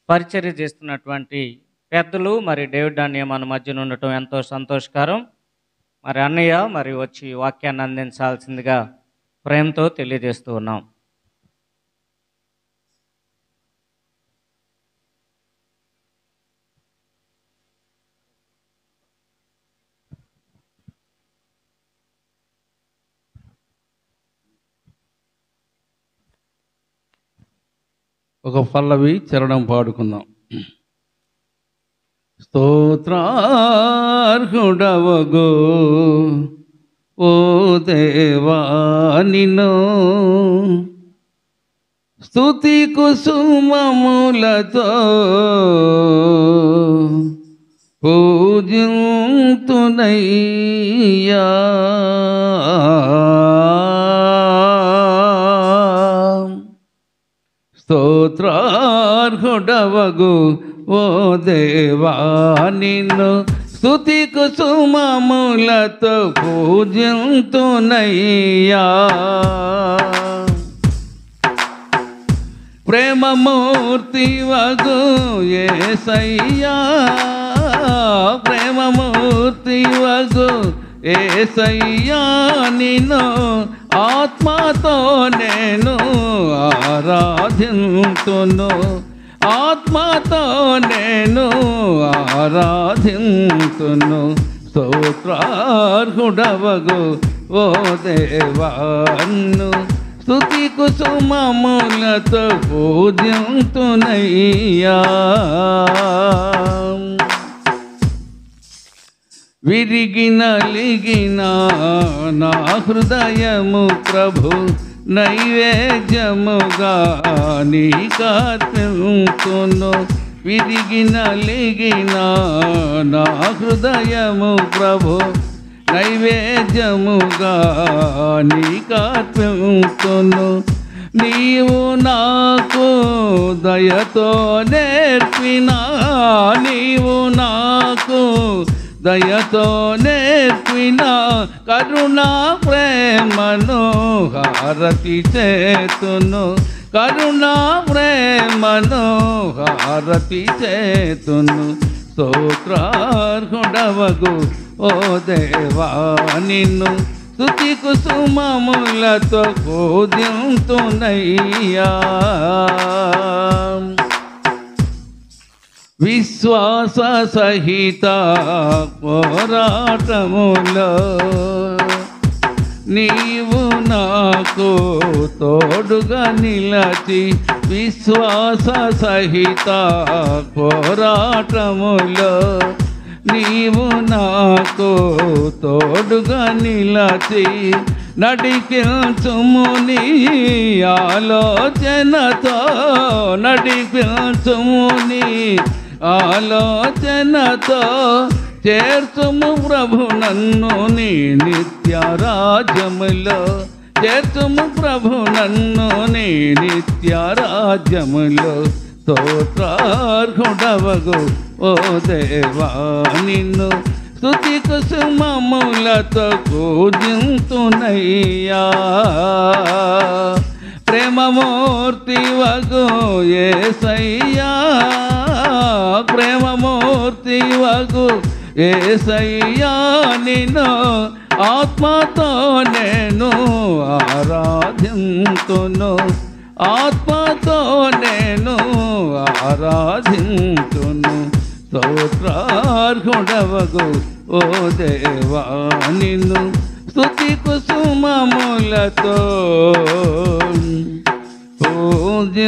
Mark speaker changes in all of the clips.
Speaker 1: పరిచర్య చేస్తున్నటువంటి పెద్దలు మరి డేవిడ్ అన్నయ్య మన మధ్యన ఉండటం ఎంతో సంతోషకరం. మరి అన్నయ్య మరి వచ్చి వాక్యాన్ని అందించాల్సిందిగా ప్రేమతో తెలియజేస్తూ ఉన్నాం.
Speaker 2: ఒక పల్లవి చరణం పాడుకుందాం. స్తోత్రార్హుడవగో ఓ దేవా నిన్ను స్తుతి కుసుమములతో పూజింతునయ్యా. స్తోత్రార్హుడవగు ఓ దేవా నిన్ను స్తుతి కుసుమములతో పూజింతునయ్యా. ప్రేమమూర్తి వగు యేసయ్యా, ప్రేమమూర్తి వగు యేసయ్యా నిన్ను ఆత్మతో నేను ఆరాధింతును, ఆత్మతో నేను ఆరాధింతును. స్తోత్రార్హుడవగు ఓ దేవాను స్తుతి కుసుమములతో పూజింతునయ్యా. విరిగి నలిగిన నా హృదయము ప్రభు నైవేద్యముగా నీకర్పింతును. విరిగి నలిగిన నా హృదయము ప్రభు నైవేద్యముగా నీకర్పింతును. నీవు నాకు దయతో నేర్పిన, నీవు నాకు దయతో నేర్పిన కరుణా ప్రేమను హారతి చేతును, కరుణా ప్రేమను హారతి చేతును. స్తోత్రార్హుడవగు ఓ దేవా నిన్ను స్తుతి కుసుమములతో పూజింతునయ్యా. విశ్వాస సహిత పోరాటములో నీవు నాకు తోడుగా నిలచి, విశ్వాస సహిత పోరాటములో నీవు నాకు తోడుగా నిలచి నడిపించుము నీ ఆలోచనతో, నడిపించుము నీ ఆలోచనతో చేర్చుము ప్రభు నన్ను నీ నిత్య రాజ్యములో, చేర్చుము ప్రభు నన్ను నీ నిత్య రాజ్యములో. స్తోత్రార్హుడవగు ఓ దేవా నిన్ను స్తుతి కుసుమములతో పూజింతునయ్యా. ప్రేమమూర్తి వగు యేసయ్యా, ప్రేమమూర్తి వగు యేసయ్యా నిన్ను ఆత్మతో నేను ఆరాధింతును, ఆత్మతో నేను ఆరాధింతును. స్తోత్రార్హుడవగు ఓ దేవా నిన్ను స్తుతి కుసుమములతో పూజింతునయ్యా.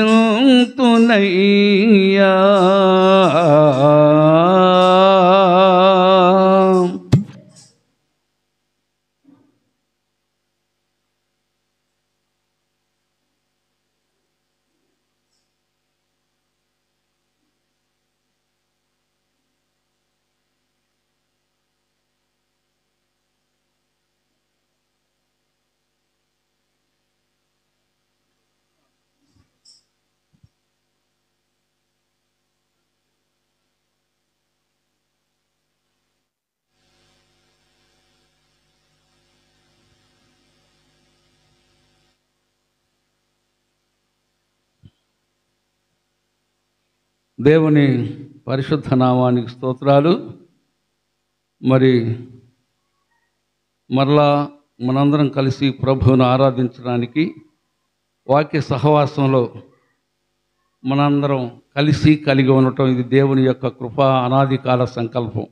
Speaker 2: దేవుని పరిశుద్ధ నామానికి స్తోత్రాలు. మరి మరలా మనందరం కలిసి ప్రభువును ఆరాధించడానికి వాక్య సహవాసంలో మనందరం కలిగి ఉండటం ఇది దేవుని యొక్క కృప, అనాది కాల సంకల్పం.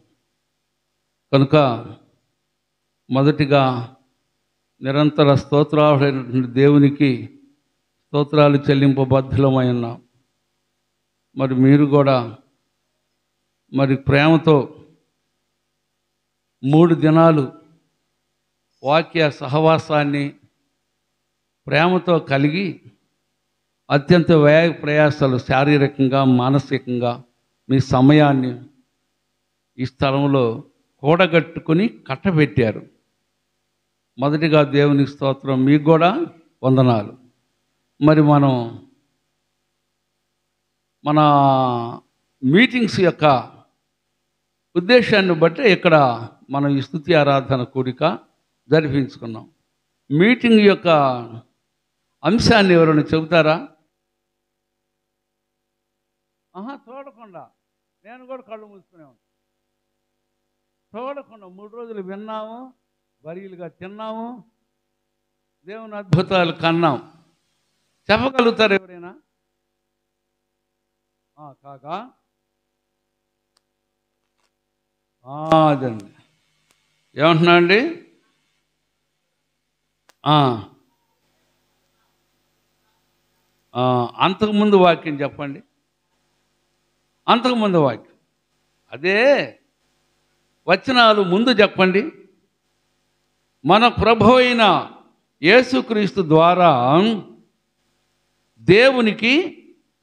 Speaker 2: కనుక మొదటిగా నిరంతర స్తోత్రాలైన దేవునికి స్తోత్రాలు చెల్లింపబద్ధులమై ఉన్నాం. మరి మీరు కూడా మరి ప్రేమతో 3 దినాలు వాక్య సహవాసాన్ని ప్రేమతో కలిగి అత్యంత వ్యయ ప్రయాసాలు శారీరకంగా మానసికంగా మీ సమయాన్ని ఈ స్థలంలో కూడగట్టుకుని కట్టబెట్టారు. మొదటిగా దేవునికి స్తోత్రం, మీకు కూడా వందనాలు. మరి మన మీటింగ్స్ యొక్క ఉద్దేశాన్ని బట్టి ఇక్కడ మనం ఈ స్తుతి ఆరాధన కూడిక జరిపించుకున్నాం. మీటింగ్ యొక్క అంశాన్ని ఎవరైనా చెబుతారా? చూడకుండా నేను కూడా కళ్ళు మూసుకునే ఉంటాను. చూడకుండా 3 రోజులు విన్నాము, బరీలుగా తిన్నాము, దేవుని అద్భుతాలు కన్నాం. చెప్పగలుగుతారు ఎవరైనా? కాకా అదండి. ఏమంటున్నా అండి? అంతకుముందు వాక్యం చెప్పండి. అంతకుముందు వాక్యం అదే వచనాలు ముందు చెప్పండి. మన ప్రభువు అయిన యేసుక్రీస్తు ద్వారా దేవునికి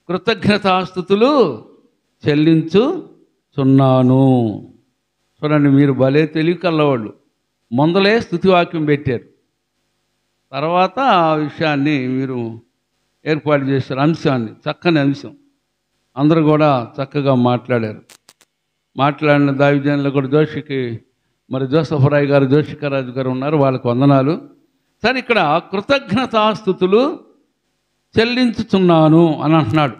Speaker 2: కృతజ్ఞతాస్తుతులు చెల్లించుచున్నాను. చూడండి, మీరు భలే తెలివికల్లవాళ్ళు. ముందలే స్తుతివాక్యం పెట్టారు, తర్వాత ఆ విషయాన్ని మీరు ఏర్పాటు చేశారు. అంశాన్ని, చక్కని అంశం. అందరూ కూడా చక్కగా మాట్లాడారు. మాట్లాడిన దావిజనులు కూడా జోసఫ్ రాయ్ గారు, జోషికరాజు గారు ఉన్నారు, వాళ్ళకు వందనాలు. సరే, ఇక్కడ కృతజ్ఞతాస్తుతులు చెల్లించుచున్నాను అని అంటున్నాడు.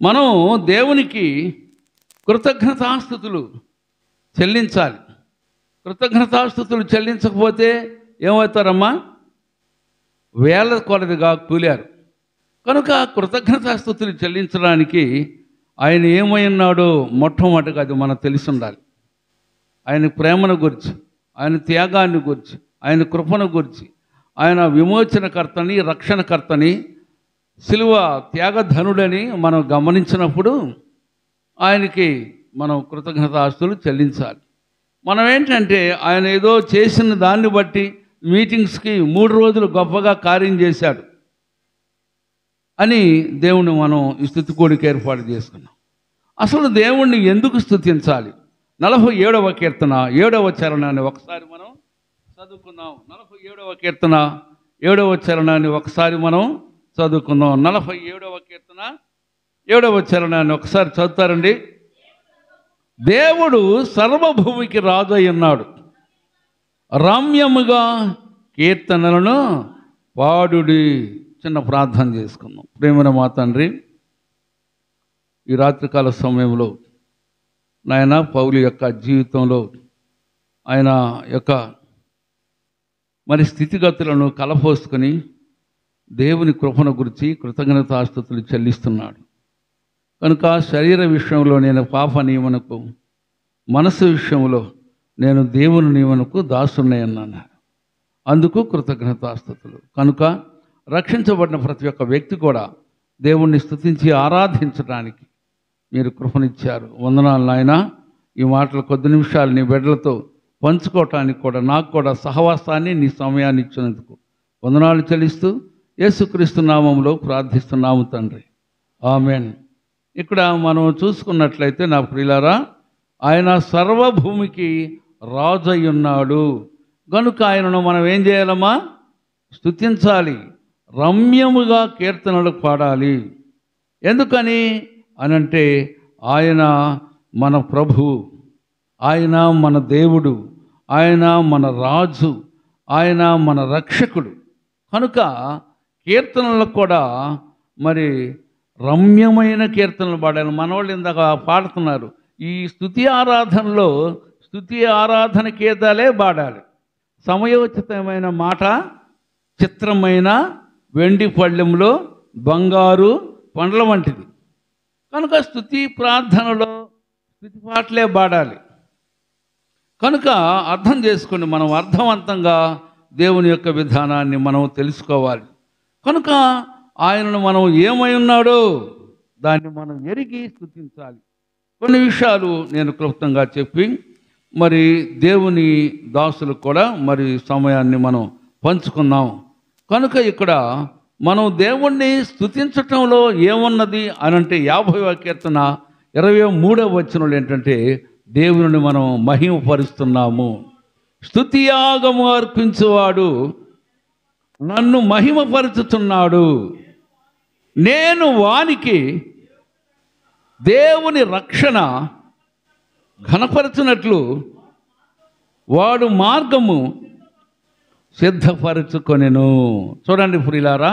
Speaker 2: మనం దేవునికి కృతజ్ఞతాస్తుతులు చెల్లించాలి. కృతజ్ఞతాస్తుతులు చెల్లించకపోతే ఏమవుతారమ్మా? వేల కొలదిగా కూలారు. కనుక కృతజ్ఞతాస్తుతులు చెల్లించడానికి ఆయన ఏమై ఉన్నాడో మొట్టమొదటిగా అది మనకు తెలిసి ఉండాలి. ఆయన ప్రేమను గురించి, ఆయన త్యాగాన్ని గురించి, ఆయన కృపను గురించి, ఆయన విమోచనకర్తని, రక్షణకర్తని, శిలువ త్యాగధనుడని మనం గమనించినప్పుడు ఆయనకి మనం కృతజ్ఞతాస్తులు చెల్లించాలి. మనం ఏంటంటే ఆయన ఏదో చేసిన దాన్ని బట్టి మీటింగ్స్కి 3 రోజులు గొప్పగా కార్యం చేశాడు అని దేవుణ్ణి మనం ఈ స్తుతి కూడిక ఏర్పాటు చేసుకున్నాం. అసలు దేవుణ్ణి ఎందుకు స్తుతించాలి? 47వ కీర్తన 7వ చరణాన్ని ఒకసారి మనం చదువుకుందాం. 47వ కీర్తన 7వ చరణాన్ని ఒకసారి మనం చదువుకుందాం. 47వ కీర్తన 7వ చరణాన్ని ఒకసారి చదువుతారండి. దేవుడు సర్వభూమికి రాజు అయి ఉన్నాడు, రమ్యముగా కీర్తనలను పాడుడి. చిన్న ప్రార్థన చేసుకుందాం. ప్రేమన మా తండ్రి, ఈ రాత్రికాల సమయంలో నాయన పౌలు యొక్క జీవితంలో ఆయన యొక్క మరి స్థితిగతులను కలపోసుకొని దేవుని కృపను గురించి కృతజ్ఞతాస్తుతులు చెల్లిస్తున్నాడు. కనుక శరీర విషయంలో నేను పాప నియమనకు, మనసు విషయంలో నేను దేవుని నియమనకు దాసున్నాయన్నాను. అందుకు కృతజ్ఞతాస్తుతులు. కనుక రక్షించబడిన ప్రతి ఒక్క వ్యక్తి కూడా దేవుణ్ణి స్తుతించి ఆరాధించడానికి మీరు కృపనిచ్చారు. వందనాలు నాయన. ఈ మాటలు కొద్ది నిమిషాలు నీ బిడ్డలతో పంచుకోవటానికి కూడా, నాకు కూడా సహవాసాన్ని, నీ సమయాన్ని ఇచ్చినందుకు వందనాలు చెల్లిస్తూ యేసుక్రీస్తు నామంలో ప్రార్థిస్తున్నాము తండ్రి, ఆమెన్. ఇక్కడ మనం చూసుకున్నట్లయితే నా ప్రియులారా, ఆయన సర్వభూమికి రాజు అయి ఉన్నాడు. కనుక ఆయనను మనం ఏం చేయాలమ్మా? స్తుతించాలి, రమ్యముగా కీర్తనలు పాడాలి. ఎందుకని అనంటే ఆయన మన ప్రభువు, ఆయన మన దేవుడు, ఆయన మన రాజు, ఆయన మన రక్షకుడు. కనుక కీర్తనలకు కూడా మరి రమ్యమైన కీర్తనలు పాడాలి. మనవాళ్ళు ఇందాక పాడుతున్నారు. ఈ స్తుతి ఆరాధనలో స్తుతి ఆరాధన గీతాలే పాడాలి. సమయోచితమైన మాట చిత్రమైన వెండి పళ్ళెంలో బంగారు పండ్ల వంటిది. కనుక స్తుతి ప్రార్థనలో స్తుతి పాటలే పాడాలి. కనుక అర్థం చేసుకుని మనం అర్థవంతంగా దేవుని యొక్క విధానాన్ని మనం తెలుసుకోవాలి. కనుక ఆయనను మనం ఏమై ఉన్నాడో దాన్ని మనం ఎరిగి స్తుతించాలి. కొన్ని విషయాలు నేను క్లుప్తంగా చెప్పి మరి దేవుని దాసులకు కూడా మరి సమయాన్ని మనం పంచుకున్నాం. కనుక ఇక్కడ మనం దేవుణ్ణి స్తుతించటంలో ఏమున్నది అని అంటే 50వ కీర్తన 23వ వచనంలో ఏంటంటే దేవుని మనం మహిమపరుస్తున్నాము. స్తుతియాగము అర్పించువాడు నన్ను మహిమపరుచుతున్నాడు, నేను వానికి దేవుని రక్షణ ఘనపరచునట్లు వాడు మార్గము సిద్ధపరచుకొనెను. చూడండి ప్రియులారా,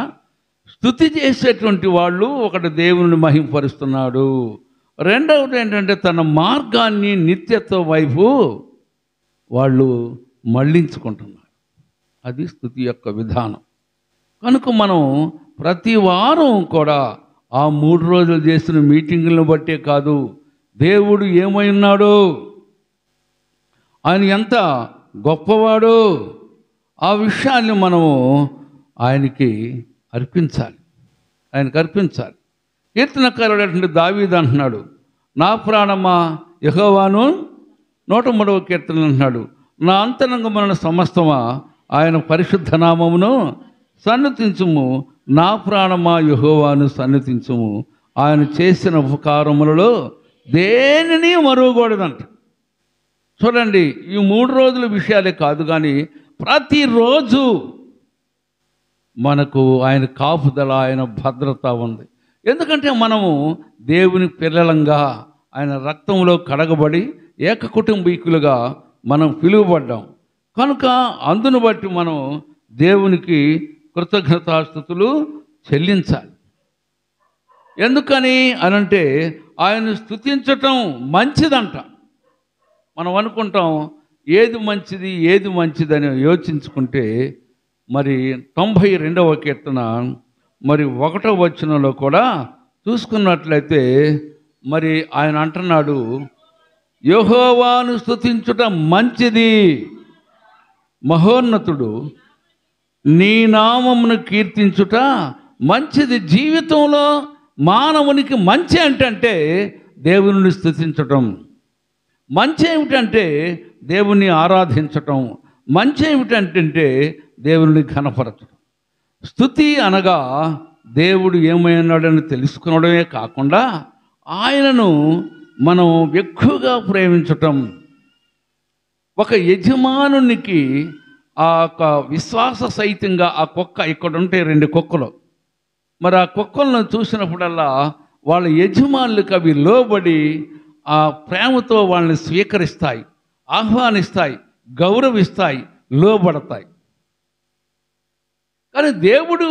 Speaker 2: స్తుతి చేసేటువంటి వాళ్ళు ఒకటి దేవుని మహిమపరుస్తున్నాడు, రెండవది ఏంటంటే తన మార్గాన్ని నిత్యత్వం వైపు వాళ్ళు మళ్ళించుకుంటున్నారు. అది స్తుతి యొక్క విధానం. కనుక మనం ప్రతి వారం కూడా ఆ 3 రోజులు చేసిన మీటింగులను బట్టే కాదు, దేవుడు ఏమై ఉన్నాడో, ఆయన ఎంత గొప్పవాడో ఆ విషయాన్ని మనము ఆయనకి అర్పించాలి. కీర్తనకారుడు దావీదు అంటున్నాడు, నా ప్రాణమా యెహోవాను, 103వ కీర్తన అంటున్నాడు, నా అంతరంగమున సమస్తమా ఆయన పరిశుద్ధ నామమును సన్నతించుము, నా ప్రాణమా యెహోవాను సన్నతించుము, ఆయన చేసిన ఉపకారములలో దేనిని మరువకూడదంట. చూడండి, ఈ 3 రోజుల విషయాలే కాదు కానీ ప్రతిరోజు మనకు ఆయన కాపుదల, ఆయన భద్రత ఉంది. ఎందుకంటే మనము దేవుని పిల్లలంగా ఆయన రక్తంలో కడగబడి ఏక కుటుంబీకులుగా మనం పిలువబడ్డాం. కనుక అందును బట్టి మనం దేవునికి కృతజ్ఞతాస్తుతులు చెల్లించాలి. ఎందుకని అనంటే ఆయన స్తుతించటం మంచిదంట. మనం అనుకుంటాం ఏది మంచిదని యోచించుకుంటే మరి 92వ కీర్తన మరి 1వ వచనంలో కూడా చూసుకున్నట్లయితే మరి ఆయన అంటున్నాడు, యెహోవాను స్తుతించుట మంచిది, మహోన్నతుడు నీ నామమును కీర్తించుట మంచిది. జీవితంలో మానవునికి మంచి ఏంటంటే దేవుని స్తుతించటం, మంచి ఏమిటంటే దేవుణ్ణి ఆరాధించటం, మంచి ఏమిటంటే దేవుని ఘనపరచడం. స్తుతి అనగా దేవుడు ఏమైనాడని తెలుసుకోవడమే కాకుండా ఆయనను మనం ఎక్కువగా ప్రేమించటం. ఒక యజమానునికి ఆ యొక్క విశ్వాస సహితంగా ఆ కుక్క, ఇక్కడ ఉంటే 2 కుక్కలు, మరి ఆ కుక్కలను చూసినప్పుడల్లా వాళ్ళ యజమానులకు అవి లోబడి ఆ ప్రేమతో వాళ్ళని స్వీకరిస్తాయి, ఆహ్వానిస్తాయి, గౌరవిస్తాయి, లోబడతాయి. కానీ దేవుడు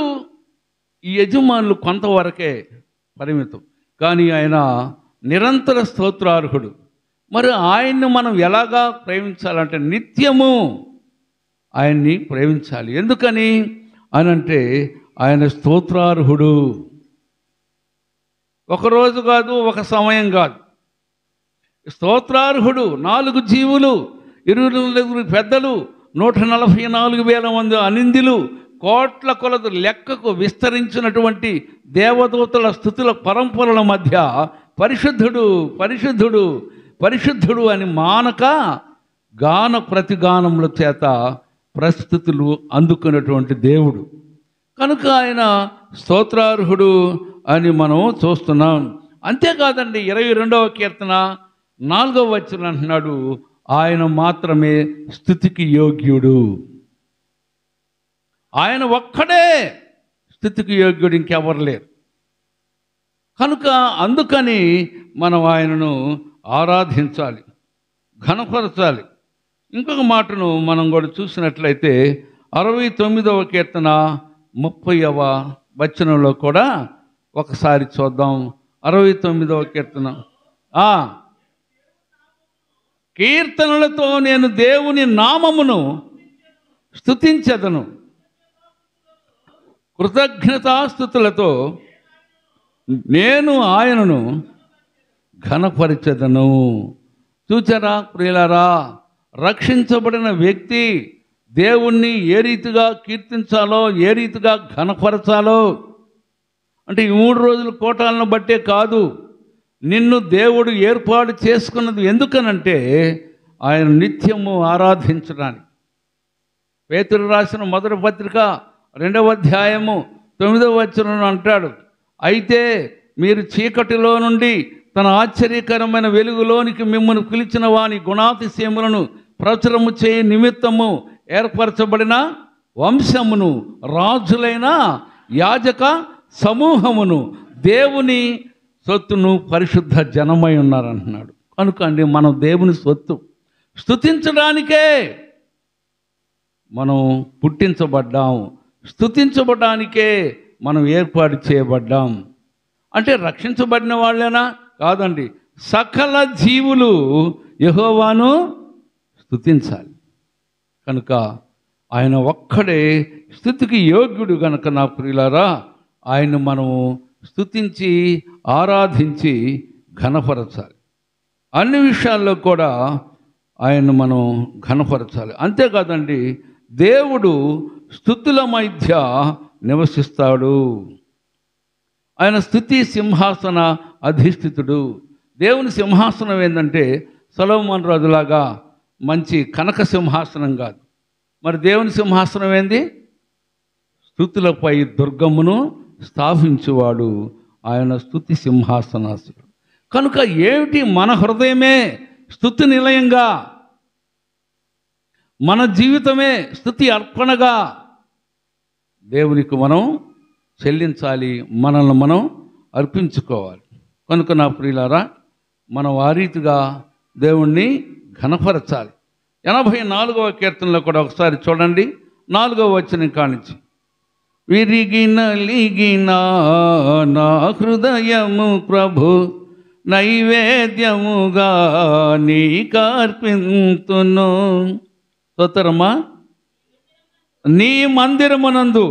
Speaker 2: ఈ యజమానులు కొంతవరకే పరిమితం, కానీ ఆయన నిరంతర స్తోత్రార్హుడు. మరి ఆయన్ని మనం ఎలాగా ప్రేమించాలంటే నిత్యము ఆయన్ని ప్రేమించాలి. ఎందుకని అనంటే ఆయన స్తోత్రార్హుడు. ఒకరోజు కాదు, ఒక సమయం కాదు, స్తోత్రార్హుడు. 4 జీవులు, 24 పెద్దలు, 144,000 మంది అనిందిలు, కోట్ల కొలది లెక్కకు విస్తరించినటువంటి దేవదూతల స్తుతుల పరంపరల మధ్య పరిశుద్ధుడు పరిశుద్ధుడు పరిశుద్ధుడు అని మానక గాన ప్రతిగానముల చేత ప్రస్తుతులు అందుకున్నటువంటి దేవుడు. కనుక ఆయన స్తోత్రార్హుడు అని మనం చూస్తున్నాం. అంతేకాదండి, 22వ కీర్తన 4వ వచనం అంటున్నాడు, ఆయన మాత్రమే స్తుతికి యోగ్యుడు. ఆయన ఒక్కడే స్తుతికి యోగ్యుడు, ఇంకెవరు లేరు. కనుక అందుకని మనం ఆయనను ఆరాధించాలి, ఘనపరచాలి. ఇంకొక మాటను మనం కూడా చూసినట్లయితే 69వ కీర్తన 30వ వచనంలో కూడా ఒకసారి చూద్దాం. 69వ కీర్తన. కీర్తనలతో నేను దేవుని నామమును స్తుతించెదను, కృతజ్ఞతాస్తుతులతో నేను ఆయనను ఘనపరిచెదను. చూచారా ప్రియులారా, రక్షించబడిన వ్యక్తి దేవుణ్ణి ఏ రీతిగా కీర్తించాలో, ఏ రీతిగా ఘనపరచాలో అంటే ఈ 3 రోజుల కోటాలను బట్టే కాదు, నిన్ను దేవుడు ఏర్పాటు చేసుకున్నది ఎందుకనంటే ఆయన నిత్యము ఆరాధించడానికి. పేతురు రాసిన మొదటి పత్రిక 2వ అధ్యాయము 9వ వచనం అంటాడు, అయితే మీరు చీకటిలో నుండి తన ఆశ్చర్యకరమైన వెలుగులోనికి మిమ్మల్ని పిలిచిన వాని గుణాతిశయములను ప్రచురము చేయ నిమిత్తము ఏర్పరచబడిన వంశమును, రాజులైన యాజక సమూహమును, దేవుని సొత్తును, పరిశుద్ధ జనమై ఉన్నారంటున్నాడు. కనుక అండి మనం దేవుని సొత్తు. స్తుతించడానికే మనం పుట్టించబడ్డాం, స్తుతించబడానికే మనం ఏర్పాటు చేయబడ్డాం. అంటే రక్షించబడిన వాళ్ళేనా? కాదండి, సకల జీవులు యెహోవాను స్తుతించాలి. కనుక ఆయన ఒక్కడే స్తుతికి యోగ్యుడు. గనక నా ప్రియులారా, ఆయన మనము స్తుతించి ఆరాధించి ఘనపరచాలి. అన్ని విషయాల్లో కూడా ఆయన మనం ఘనపరచాలి. అంతేకాదండి, దేవుడు స్తుతుల మధ్య నివసిస్తాడు. ఆయన స్తుతి సింహాసన అధిష్ఠితుడు. దేవుని సింహాసనం ఏంటంటే సొలొమోను రాజులాగా మంచి కనక సింహాసనం కాదు. మరి దేవుని సింహాసనం ఏంది? స్తుతులపై దుర్గమును స్థాపించువాడు ఆయన స్తుతి సింహాసనాసుడు. కనుక ఏమిటి, మన హృదయమే స్తుతి నిలయంగా, మన జీవితమే స్తుతి అర్పణగా దేవునికి మనం చెల్లించాలి, మనల్ని మనం అర్పించుకోవాలి. కనుక నా ప్రియులారా, మనం ఆ రీతిగా దేవుణ్ణి ఘనపరచాలి. 84వ కీర్తనలో కూడా ఒకసారి చూడండి, 4వ వచనం కానించి, విరిగిన లిగిన నా హృదయము ప్రభు నైవేద్యముగా నీకర్పింతును. స్తోత్రమా. నీ మందిరమునందు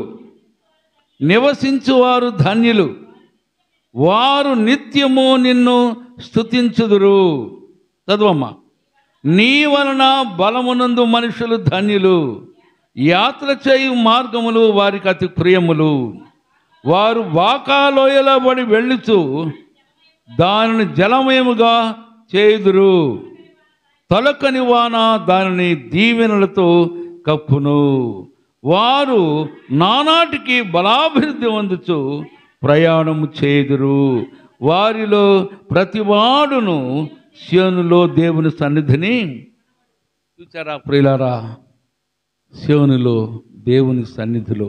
Speaker 2: నివసించువారు ధన్యులు, వారు నిత్యము నిన్ను స్తుతించుదురు. చదువమ్మా. నీ వలన బలమునందు మనుషులు ధన్యులు, యాత్ర చేయు మార్గములు వారికి అతి ప్రియములు. వారు బాకాలోయలో పడి వెళ్ళుచు దానిని జలమయముగా చేయుదురు, తొలకని వాన దానిని దీవెనలతో కప్పును. వారు నానాటికి బలాభివృద్ధి పొందుచు ప్రయాణము చేయుదురు. వారిలో ప్రతివాడును సియోనులో దేవుని సన్నిధిని చూచారా ప్రియులారా, సియోనులో దేవుని సన్నిధిలో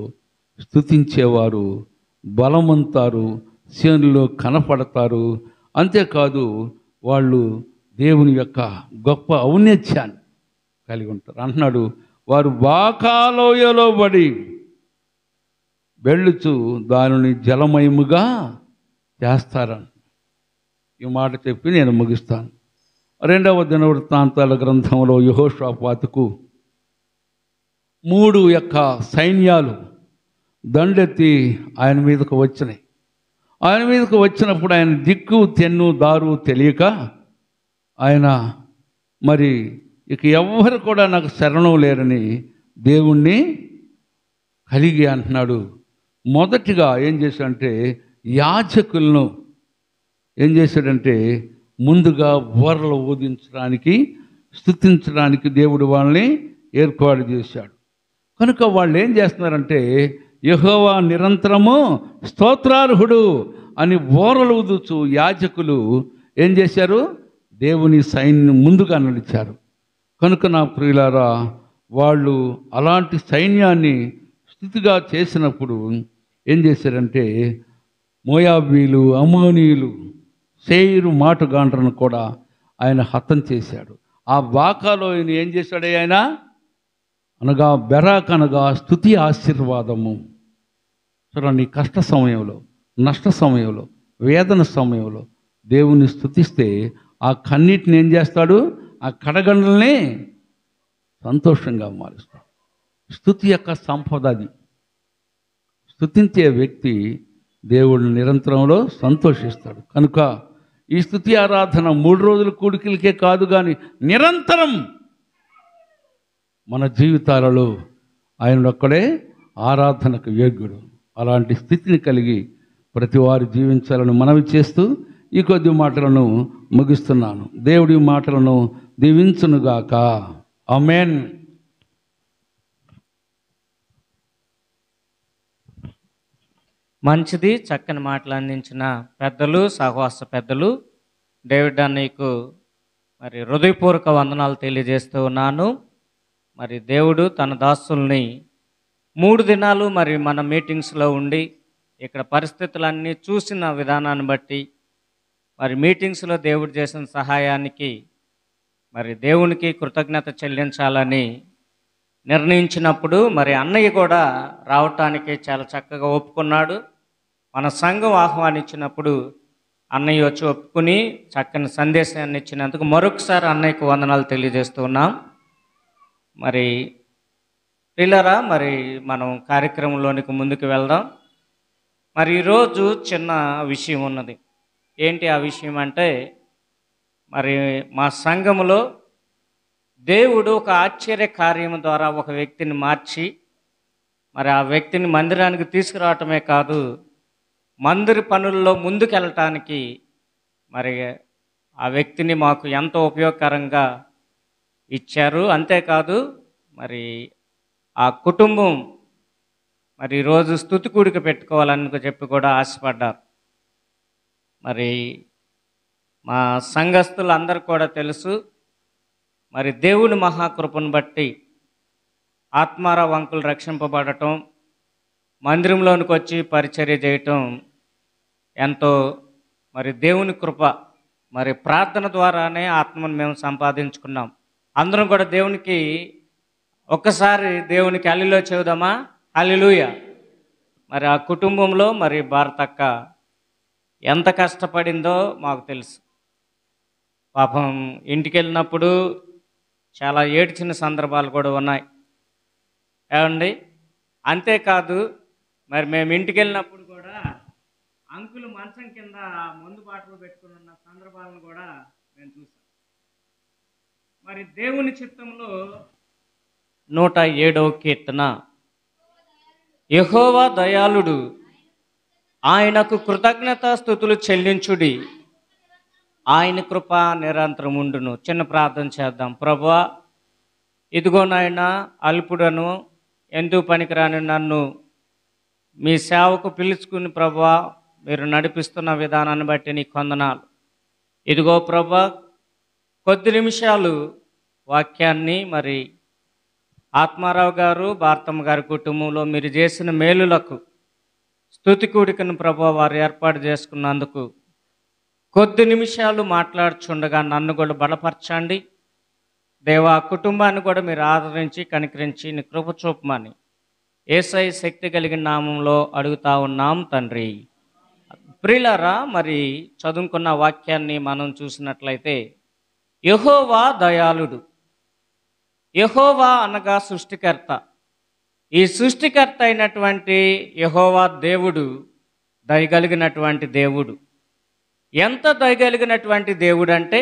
Speaker 2: స్తుతించేవారు బలమంతారు, సియోనులో కనపడతారు. అంతేకాదు వాళ్ళు దేవుని యొక్క గొప్ప ఔన్నత్యాన్ని కలిగి ఉంటారు. అంటున్నాడు, వారు బాకాలోయలో పడి వెళ్ళుచు దానిని జలమయముగా చేస్తారని ఈ మాట చెప్పి నేను ముగిస్తాను. 2వ దినవృత్తాంతాల గ్రంథంలో యెహోషాపాతుకు 3 యొక్క సైన్యాలు దండెత్తి ఆయన మీదకు వచ్చినాయి. ఆయన మీదకు వచ్చినప్పుడు ఆయన దిక్కు తెన్ను దారు తెలియక ఆయన మరి ఇక ఎవ్వరు కూడా నాకు శరణం లేరని దేవుణ్ణి కలిగి అంటున్నాడు. మొదటిగా ఏం చేశాడంటే యాజకులను ఏం చేశాడంటే ముందుగా బోర్లు ఊదించడానికి, స్తుతించడానికి దేవుడు వాళ్ళని ఏర్పాటు చేశాడు. కనుక వాళ్ళు ఏం చేస్తున్నారంటే యెహోవా నిరంతరము స్తోత్రార్హుడు అని బోరలు ఊదుచు యాజకులు ఏం చేశారు? దేవుని సైన్యం ముందుగా నడిచారు. కనుక నా ప్రియులారా, వాళ్ళు అలాంటి సైన్యాన్ని స్థితిగా చేసినప్పుడు ఏం చేశారంటే మోయాబీలు, అమ్మోనీయులు, సేయిరు మాటుగాండ్రను కూడా ఆయన హతం చేశాడు. ఆ బాకాలో ఆయన ఏం చేశాడు? ఆయన అనగా బెరాక్ అనగా స్తుతి ఆశీర్వాదము. చూడండి, కష్ట సమయంలో నష్ట సమయంలో, వేదన సమయంలో దేవుని స్తుతిస్తే ఆ కన్నీటిని ఏం చేస్తాడు? ఆ కడగండ్లని సంతోషంగా మారుస్తాడు. స్తుతి యొక్క సంపద అది. స్తుతించే వ్యక్తి దేవుడిని నిరంతరంలో సంతోషిస్తాడు. కనుక ఈ స్తుతి ఆరాధన 3 రోజుల కూడికలకే కాదు, కానీ నిరంతరం మన జీవితాలలో ఆయన ఒక్కడే ఆరాధనకు యోగ్యుడు. అలాంటి స్థితిని కలిగి ప్రతి వారు జీవించాలని మనవి చేస్తూ ఈ కొద్ది మాటలను ముగిస్తున్నాను. దేవుడి మాటలను దీవించునుగాక. ఆమేన్.
Speaker 1: మంచిది, చక్కని మాటలు అందించిన పెద్దలు, సహవాస పెద్దలు డేవిడ్ అన్నయ్యకు మరి హృదయపూర్వక వందనాలు తెలియజేస్తూ ఉన్నాను. మరి దేవుడు తన దాసుల్ని 3 దినాలు మరి మన మీటింగ్స్లో ఉండి ఇక్కడ పరిస్థితులన్నీ చూసిన విధానాన్ని బట్టి మరి మీటింగ్స్లో దేవుడు చేసిన సహాయానికి మరి దేవునికి కృతజ్ఞత చెల్లించాలని నిర్ణయించినప్పుడు మరి అన్నయ్య కూడా రావటానికి చాలా చక్కగా ఒప్పుకున్నాడు. మన సంఘం ఆహ్వానించినప్పుడు అన్నయ్య వచ్చి ఒప్పుకుని చక్కని సందేశాన్ని ఇచ్చినందుకు మరొకసారి అన్నయ్యకు వందనాలు తెలియజేస్తున్నాం. మరి పిల్లరా, మరి మనం కార్యక్రమంలోనికి ముందుకు వెళ్దాం. మరి ఈరోజు చిన్న విషయం ఉన్నది. ఏంటి ఆ విషయం అంటే, మరి మా సంఘములో దేవుడు ఒక ఆశ్చర్య కార్యం ద్వారా ఒక వ్యక్తిని మార్చి మరి ఆ వ్యక్తిని మందిరానికి తీసుకురావటమే కాదు, మందిర పనుల్లో ముందుకెళ్ళటానికి మరి ఆ వ్యక్తిని మాకు ఎంతో ఉపయోగకరంగా ఇచ్చారు. అంతేకాదు మరి ఆ కుటుంబం మరి ఈరోజు స్తుతి కూడిక పెట్టుకోవాలని చెప్పి కూడా ఆశపడ్డారు. మరి మా సంఘస్థులు అందరూ కూడా తెలుసు, మరి దేవుని మహాకృపను బట్టి ఆత్మారావు అంకులు రక్షింపబడటం, మందిరంలోనికి వచ్చి పరిచర్య చేయటం ఎంతో మరి దేవుని కృప. మరి ప్రార్థన ద్వారానే ఆత్మను మేము సంపాదించుకున్నాం. అందరం కూడా దేవునికి ఒక్కసారి దేవునికి హల్లెలూయా చెబుదామా? హల్లెలూయా. మరి ఆ కుటుంబంలో మరి భారతక్క ఎంత కష్టపడిందో మాకు తెలుసు. పాపం ఇంటికి వెళ్ళినప్పుడు చాలా ఏడ్చిన సందర్భాలు కూడా ఉన్నాయి ఏమండి. అంతేకాదు మరి మేము ఇంటికి వెళ్ళినప్పుడు కూడా అంకులు మంచం కింద మందు బాటలు పెట్టుకుని ఉన్న సందర్భాలను కూడా మేము చూసాం. మరి దేవుని చిత్తంలో 107వ కీర్తన, యెహోవా దయాళుడు, ఆయనకు కృతజ్ఞతాస్తుతులు చెల్లించుడి, ఆయన కృప నిరంతరం ఉండును. చిన్న ప్రార్థన చేద్దాం. ప్రభువా, ఇదిగో నాయన అల్పుడను ఎందుకు పనికిరాని నన్ను మీ సేవకు పిలుచుకుని ప్రభువా మీరు నడిపిస్తున్న విధానాన్ని బట్టి నీకు వందనాలు. ఇదిగో ప్రభువా, కొద్ది నిమిషాలు వాక్యాన్ని మరి ఆత్మారావు గారు, భారతమ్మ గారి కుటుంబంలో మీరు చేసిన మేలులకు స్తుతి కూడికను ప్రభువా వారు ఏర్పాటు చేసుకున్నందుకు కొద్ది నిమిషాలు మాట్లాడుచుండగా నన్ను కూడా బలపరచండి దేవా. కుటుంబాన్ని కూడా మీరు ఆదరించి కనికరించి నీ కృప చూపమని యేసయ్య శక్తి కలిగిన నామంలో అడుగుతా ఉన్నాం తండ్రి. ప్రియులారా, మరి చదువుకున్న వాక్యాన్ని మనం చూసినట్లయితే యెహోవా దయాళుడు. యెహోవా అనగా సృష్టికర్త. ఈ సృష్టికర్త అయినటువంటి యెహోవా దేవుడు దయగలిగినటువంటి దేవుడు. ఎంత దయగలిగినటువంటి దేవుడు అంటే,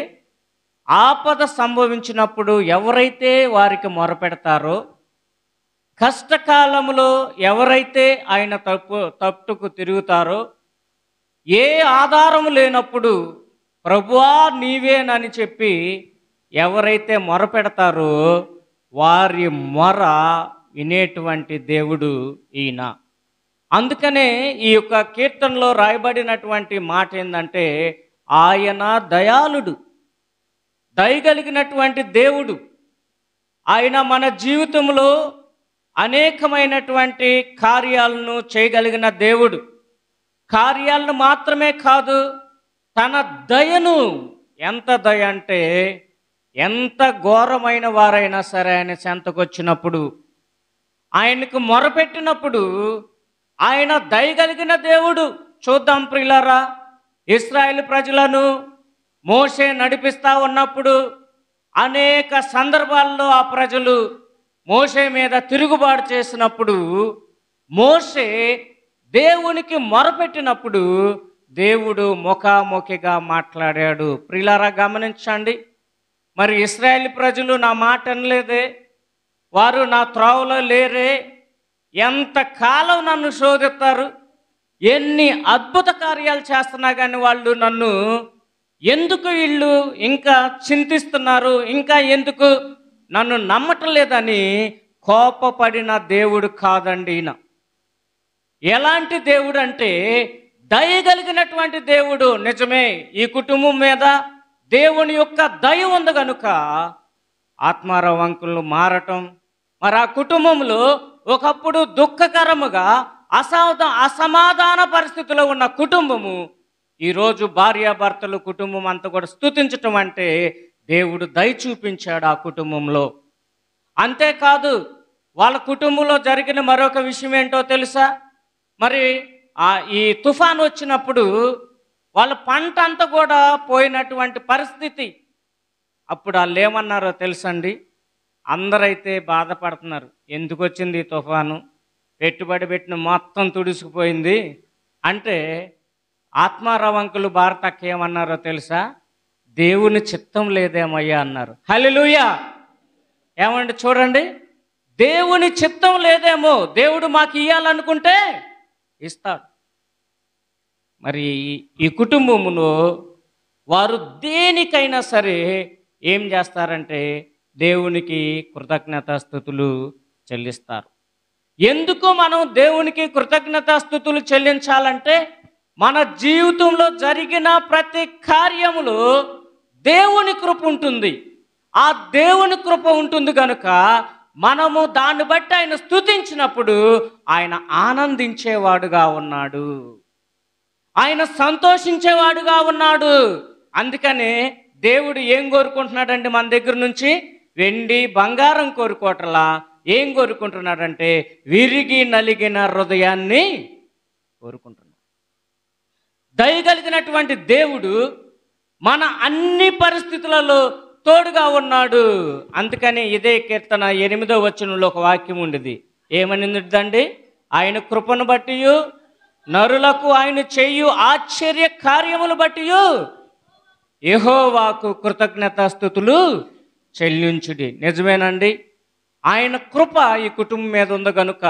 Speaker 1: ఆపద సంభవించినప్పుడు ఎవరైతే వారికి మొరపెడతారో, కష్టకాలంలో ఎవరైతే ఆయన తప్పుకు తిరుగుతారో, ఏ ఆధారం లేనప్పుడు ప్రభువా నీవేనని చెప్పి ఎవరైతే మొరపెడతారో వారి మొర వినేటువంటి దేవుడు ఈయన. అందుకనే ఈ యొక్క కీర్తనలో రాయబడినటువంటి మాట ఏంటంటే, ఆయన దయాళుడు, దయగలిగినటువంటి దేవుడు. ఆయన మన జీవితంలో అనేకమైనటువంటి కార్యాలను చేయగలిగిన దేవుడు. కార్యాలను మాత్రమే కాదు, తన దయను, ఎంత దయ అంటే ఎంత ఘోరమైన వారైనా సరే ఆయన చెంతకొచ్చినప్పుడు, ఆయనకు మొరపెట్టినప్పుడు ఆయన దయగలిగిన దేవుడు. చూద్దాం ప్రియులారా. ఇశ్రాయేలు ప్రజలను మోషే నడిపిస్తా ఉన్నప్పుడు అనేక సందర్భాల్లో ఆ ప్రజలు మోషే మీద తిరుగుబాటు చేసినప్పుడు మోషే దేవునికి మొరపెట్టినప్పుడు దేవుడు ముఖాముఖిగా మాట్లాడాడు. ప్రియులారా గమనించండి. మరి ఇశ్రాయేలు ప్రజలు నా మాట అనలేదే, వారు నా త్రోవలో లేరే, ఎంతకాలం నన్ను శోధిస్తారు, ఎన్ని అద్భుత కార్యాలు చేస్తున్నా కానీ వాళ్ళు నన్ను ఎందుకు వీళ్ళు ఇంకా చింతిస్తున్నారు, ఇంకా ఎందుకు నన్ను నమ్మటం లేదని కోపపడిన దేవుడు కాదండి ఈయన. ఎలాంటి దేవుడు అంటే దయగలిగినటువంటి దేవుడు. నిజమే, ఈ కుటుంబం మీద దేవుని యొక్క దయ ఉంది కనుక ఆత్మారావు అంకులు మారటం, మరి ఆ కుటుంబంలో ఒకప్పుడు దుఃఖకరముగా అసమాధాన పరిస్థితిలో ఉన్న కుటుంబము ఈరోజు భార్యాభర్తలు కుటుంబం అంతా కూడా స్తుతించటం అంటే దేవుడు దయ చూపించాడు ఆ కుటుంబంలో. అంతేకాదు, వాళ్ళ కుటుంబంలో జరిగిన మరొక విషయం ఏంటో తెలుసా? మరి ఈ తుఫాను వచ్చినప్పుడు వాళ్ళ పంట అంతా కూడా పోయినటువంటి పరిస్థితి. అప్పుడు వాళ్ళు ఏమన్నారో తెలుసండి? అందరైతే బాధపడుతున్నారు, ఎందుకు వచ్చింది ఈ తుఫాను, పెట్టుబడి పెట్టిన మొత్తం తుడుచుకుపోయింది అంటే ఆత్మారావు అంకులు భారతక్క ఏమన్నారో తెలుసా? దేవుని చిత్తం లేదేమయ్యా అన్నారు. హల్లెలూయా. ఏమండి చూడండి, దేవుని చిత్తం లేదేమో, దేవుడు మాకు ఇవ్వాలనుకుంటే ఇస్తాడు. మరి ఈ కుటుంబములో వారు దేనికైనా సరే ఏం చేస్తారంటే దేవునికి కృతజ్ఞతాస్తుతులు చెల్లిస్తారు. ఎందుకు మనం దేవునికి కృతజ్ఞతాస్తుతులు చెల్లించాలంటే మన జీవితంలో జరిగిన ప్రతి కార్యములో దేవుని కృప ఉంటుంది. ఆ దేవుని కృప ఉంటుంది కనుక మనము దాన్ని బట్టి ఆయన స్తుతించినప్పుడు ఆయన ఆనందించేవాడుగా ఉన్నాడు, ఆయన సంతోషించేవాడుగా ఉన్నాడు. అందుకనే దేవుడు ఏం కోరుకుంటున్నాడంటే మన దగ్గర నుంచి వెండి బంగారం కోరుకోవట్లా, ఏం కోరుకుంటున్నాడంటే విరిగి నలిగిన హృదయాన్ని కోరుకుంటున్నాడు. దయగలిగినటువంటి దేవుడు మన అన్ని పరిస్థితులలో తోడుగా ఉన్నాడు. అందుకని ఇదే కీర్తన 8వ వచనంలో ఒక వాక్యం ఉండేది. ఏమనిందండి? ఆయన కృపను బట్టి నరులకు ఆయన చేయు ఆశ్చర్య కార్యములు బట్టి యెహోవాకు కృతజ్ఞతాస్తుతులు చెల్లించుడి. నిజమేనండి, ఆయన కృప ఈ కుటుంబం మీద ఉంది కనుక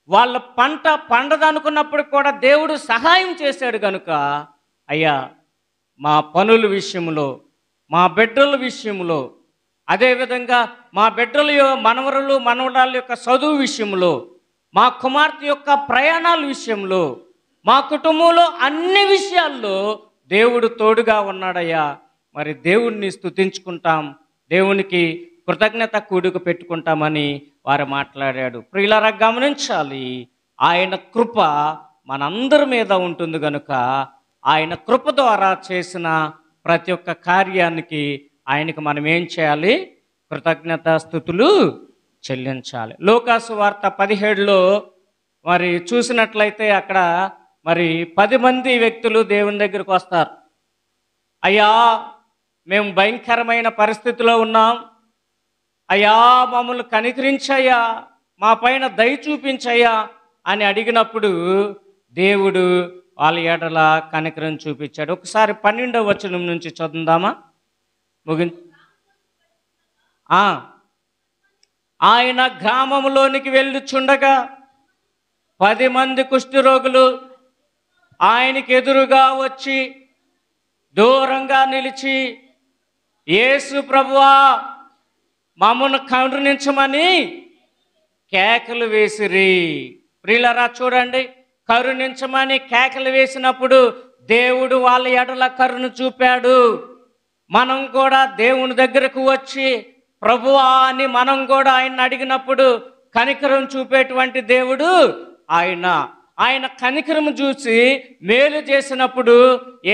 Speaker 1: వాళ్ళ పంట పండదనుకున్నప్పుడు కూడా దేవుడు సహాయం చేశాడు కనుక అయ్యా మా పనుల విషయంలో, మా బిడ్డల విషయంలో, అదేవిధంగా మా బిడ్డల మనవరులు మనవరాల యొక్క చదువు విషయంలో, మా కుమార్తె యొక్క ప్రయాణాల విషయంలో, మా కుటుంబంలో అన్ని విషయాల్లో దేవుడు తోడుగా ఉన్నాడయ్యా. మరి దేవుణ్ణి స్తుతించుకుంటాం, దేవునికి కృతజ్ఞత కూడుకు పెట్టుకుంటామని వారు మాట్లాడాడు. ప్రియులారా గమనించాలి, ఆయన కృప మనందరి మీద ఉంటుంది కనుక ఆయన కృప ద్వారా చేసిన ప్రతి ఒక్క కార్యానికి ఆయనకు మనం ఏం చేయాలి? కృతజ్ఞతాస్తుతులు చెల్లించాలి. లోకాసు వార్త 17లో మరి చూసినట్లయితే అక్కడ మరి 10 మంది వ్యక్తులు దేవుని దగ్గరికి వస్తారు. అయ్యా మేము భయంకరమైన పరిస్థితిలో ఉన్నాం, అయ్యా మమ్మల్ని కనికరించయ్యా, మా పైన దయ చూపించయ్యా అని అడిగినప్పుడు దేవుడు వాళ్ళ ఎడల కనికరం చూపించాడు. ఒకసారి 12వ వచనం నుంచి చదువుదామా? ఆయన గ్రామంలోనికి వెళ్ళుచుండగా 10 మంది కుష్ఠరోగులు ఆయనకి ఎదురుగా వచ్చి దూరంగా నిలిచి, యేసు ప్రభువా మమ్మను కరుణించమని కేకలు వేసిరి. ప్రియులారా చూడండి, కరుణించమని కేకలు వేసినప్పుడు దేవుడు వాళ్ళ ఎడల కరుణ చూపాడు. మనం కూడా దేవుని దగ్గరకు వచ్చి ప్రభువా అని మనం కూడా ఆయన అడిగినప్పుడు కనికరం చూపేటువంటి దేవుడు ఆయన. ఆయన కనికరం చూసి మేలు చేసినప్పుడు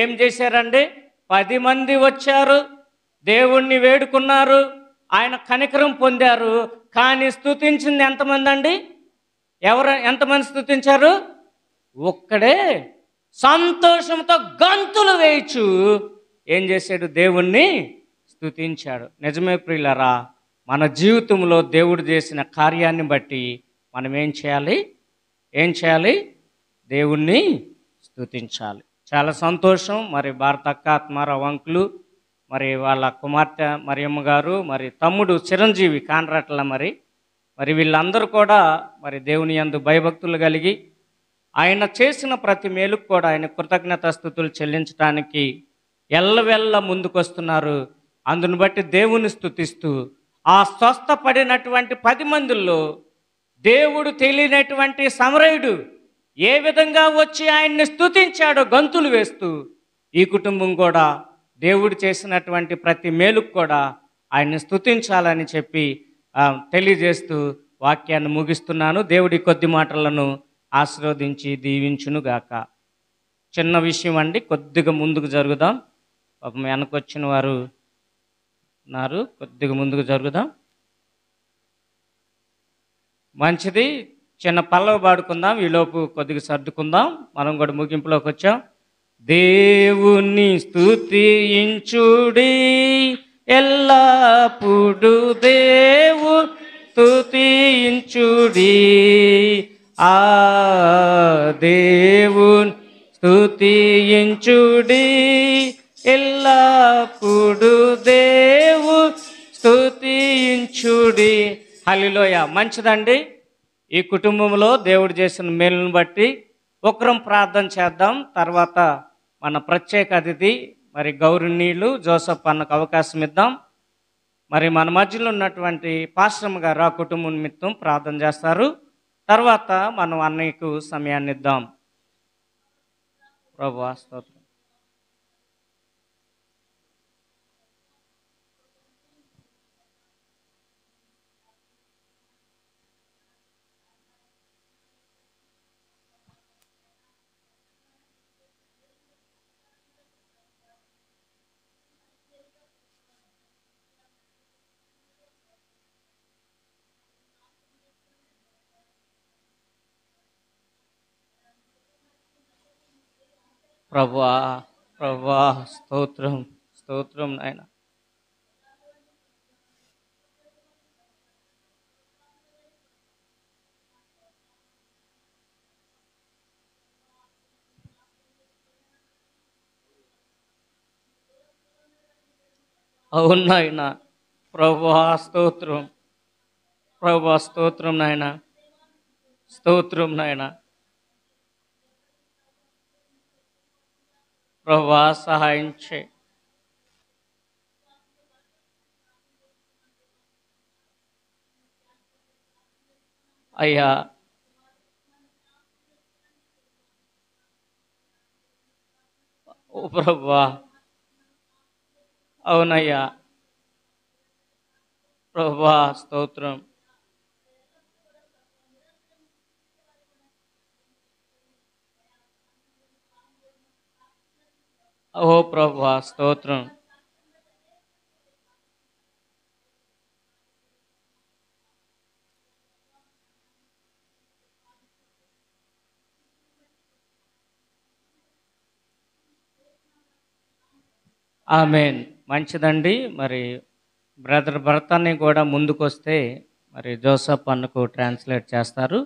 Speaker 1: ఏం చేశారండి? 10 మంది వచ్చారు, దేవుణ్ణి వేడుకున్నారు, ఆయన కనికరం పొందారు. కానీ స్తుతించింది ఎంతమంది అండి? ఎంతమంది స్తుతించారు? ఒక్కడే సంతోషంతో గంతులు వేయచ్చు ఏం చేశాడు? దేవుణ్ణి స్తుతించాడు. నిజమే ప్రియులరా, మన జీవితంలో దేవుడు చేసిన కార్యాన్ని బట్టి మనం ఏం చేయాలి? దేవుణ్ణి స్తుతించాలి. చాలా సంతోషం. మరి భారతక్క ఆత్మారావు అంకులు, మరి వాళ్ళ కుమార్తె మరియమ్మ గారు, మరి తమ్ముడు చిరంజీవి కాంట్రాక్ట్ల మరి వీళ్ళందరూ కూడా మరి దేవుని యందు భయభక్తులు కలిగి ఆయన చేసిన ప్రతి మేలుకు కూడా ఆయన కృతజ్ఞతాస్తుతులు చెల్లించడానికి ఎల్లవెల్ల ముందుకొస్తున్నారు. అందును బట్టి దేవుని స్తుతిస్తూ ఆ స్వస్థపడినటువంటి 10 మందిలో దేవుడు తెలియనటువంటి సమరయుడు ఏ విధంగా వచ్చి ఆయన్ని స్తుతించాడో గంతులు వేస్తూ, ఈ కుటుంబం కూడా దేవుడు చేసినటువంటి ప్రతి మేలుకు కూడా ఆయన్ని స్తుతించాలని చెప్పి తెలియజేస్తూ వాక్యాన్ని ముగిస్తున్నాను. దేవుడి కొద్ది మాటలను ఆశీర్వదించి దీవించునుగాక. చిన్న విషయం అండి, కొద్దిగా ముందుకు జరుగుదాం. పాపం వెనకొచ్చిన వారు ఉన్నారు, కొద్దిగా ముందుకు జరుగుదాం. మంచిది, చిన్న పల్లవి పాడుకుందాం. ఈలోపు కొద్దిగా సర్దుకుందాం. మనం కూడా ముగింపులోకి వచ్చాం. దేవుని స్తుతించుడి ఎల్లప్పుడు, స్తుతించుడి, ఆ దేవుని స్తుతించుడి ఎల్లప్పుడు, స్తుతించుడి. హల్లెలూయా. మంచిదండి. ఈ కుటుంబంలో దేవుడు చేసిన మేలును బట్టి ఒకరం ప్రార్థన చేద్దాం. తర్వాత మన ప్రత్యేక అతిథి మరి గౌరవనీయులు జోసఫ్ అన్నకు అవకాశం ఇద్దాం. మరి మన మధ్యలో ఉన్నటువంటి పాస్టమ్ గారు ఆ కుటుంబం నిమిత్తం ప్రార్థన చేస్తారు. తర్వాత మనం అన్నయ్యకు సమయాన్ని ఇద్దాం. ప్రభువా స్తోత్రం. ప్రభువా ప్రభువా స్తోత్రం స్తోత్రం నాయన. అవును నాయన. ప్రభువా స్తోత్రం, ప్రభువా స్తోత్రం నాయన, స్తోత్రం నాయన. ప్రభువా సహాయం చేయి. అయ్యా ఓ ప్రభువా, అవునయ్యా. ప్రభువా స్తోత్రం. ఓ ప్రభువా స్తోత్రం. ఆమేన్. మంచిదండి. మరి బ్రదర్ భరతాన్ని కూడా ముందుకొస్తే మరి జోసఫ్ అన్నకు ట్రాన్స్లేట్ చేస్తారు.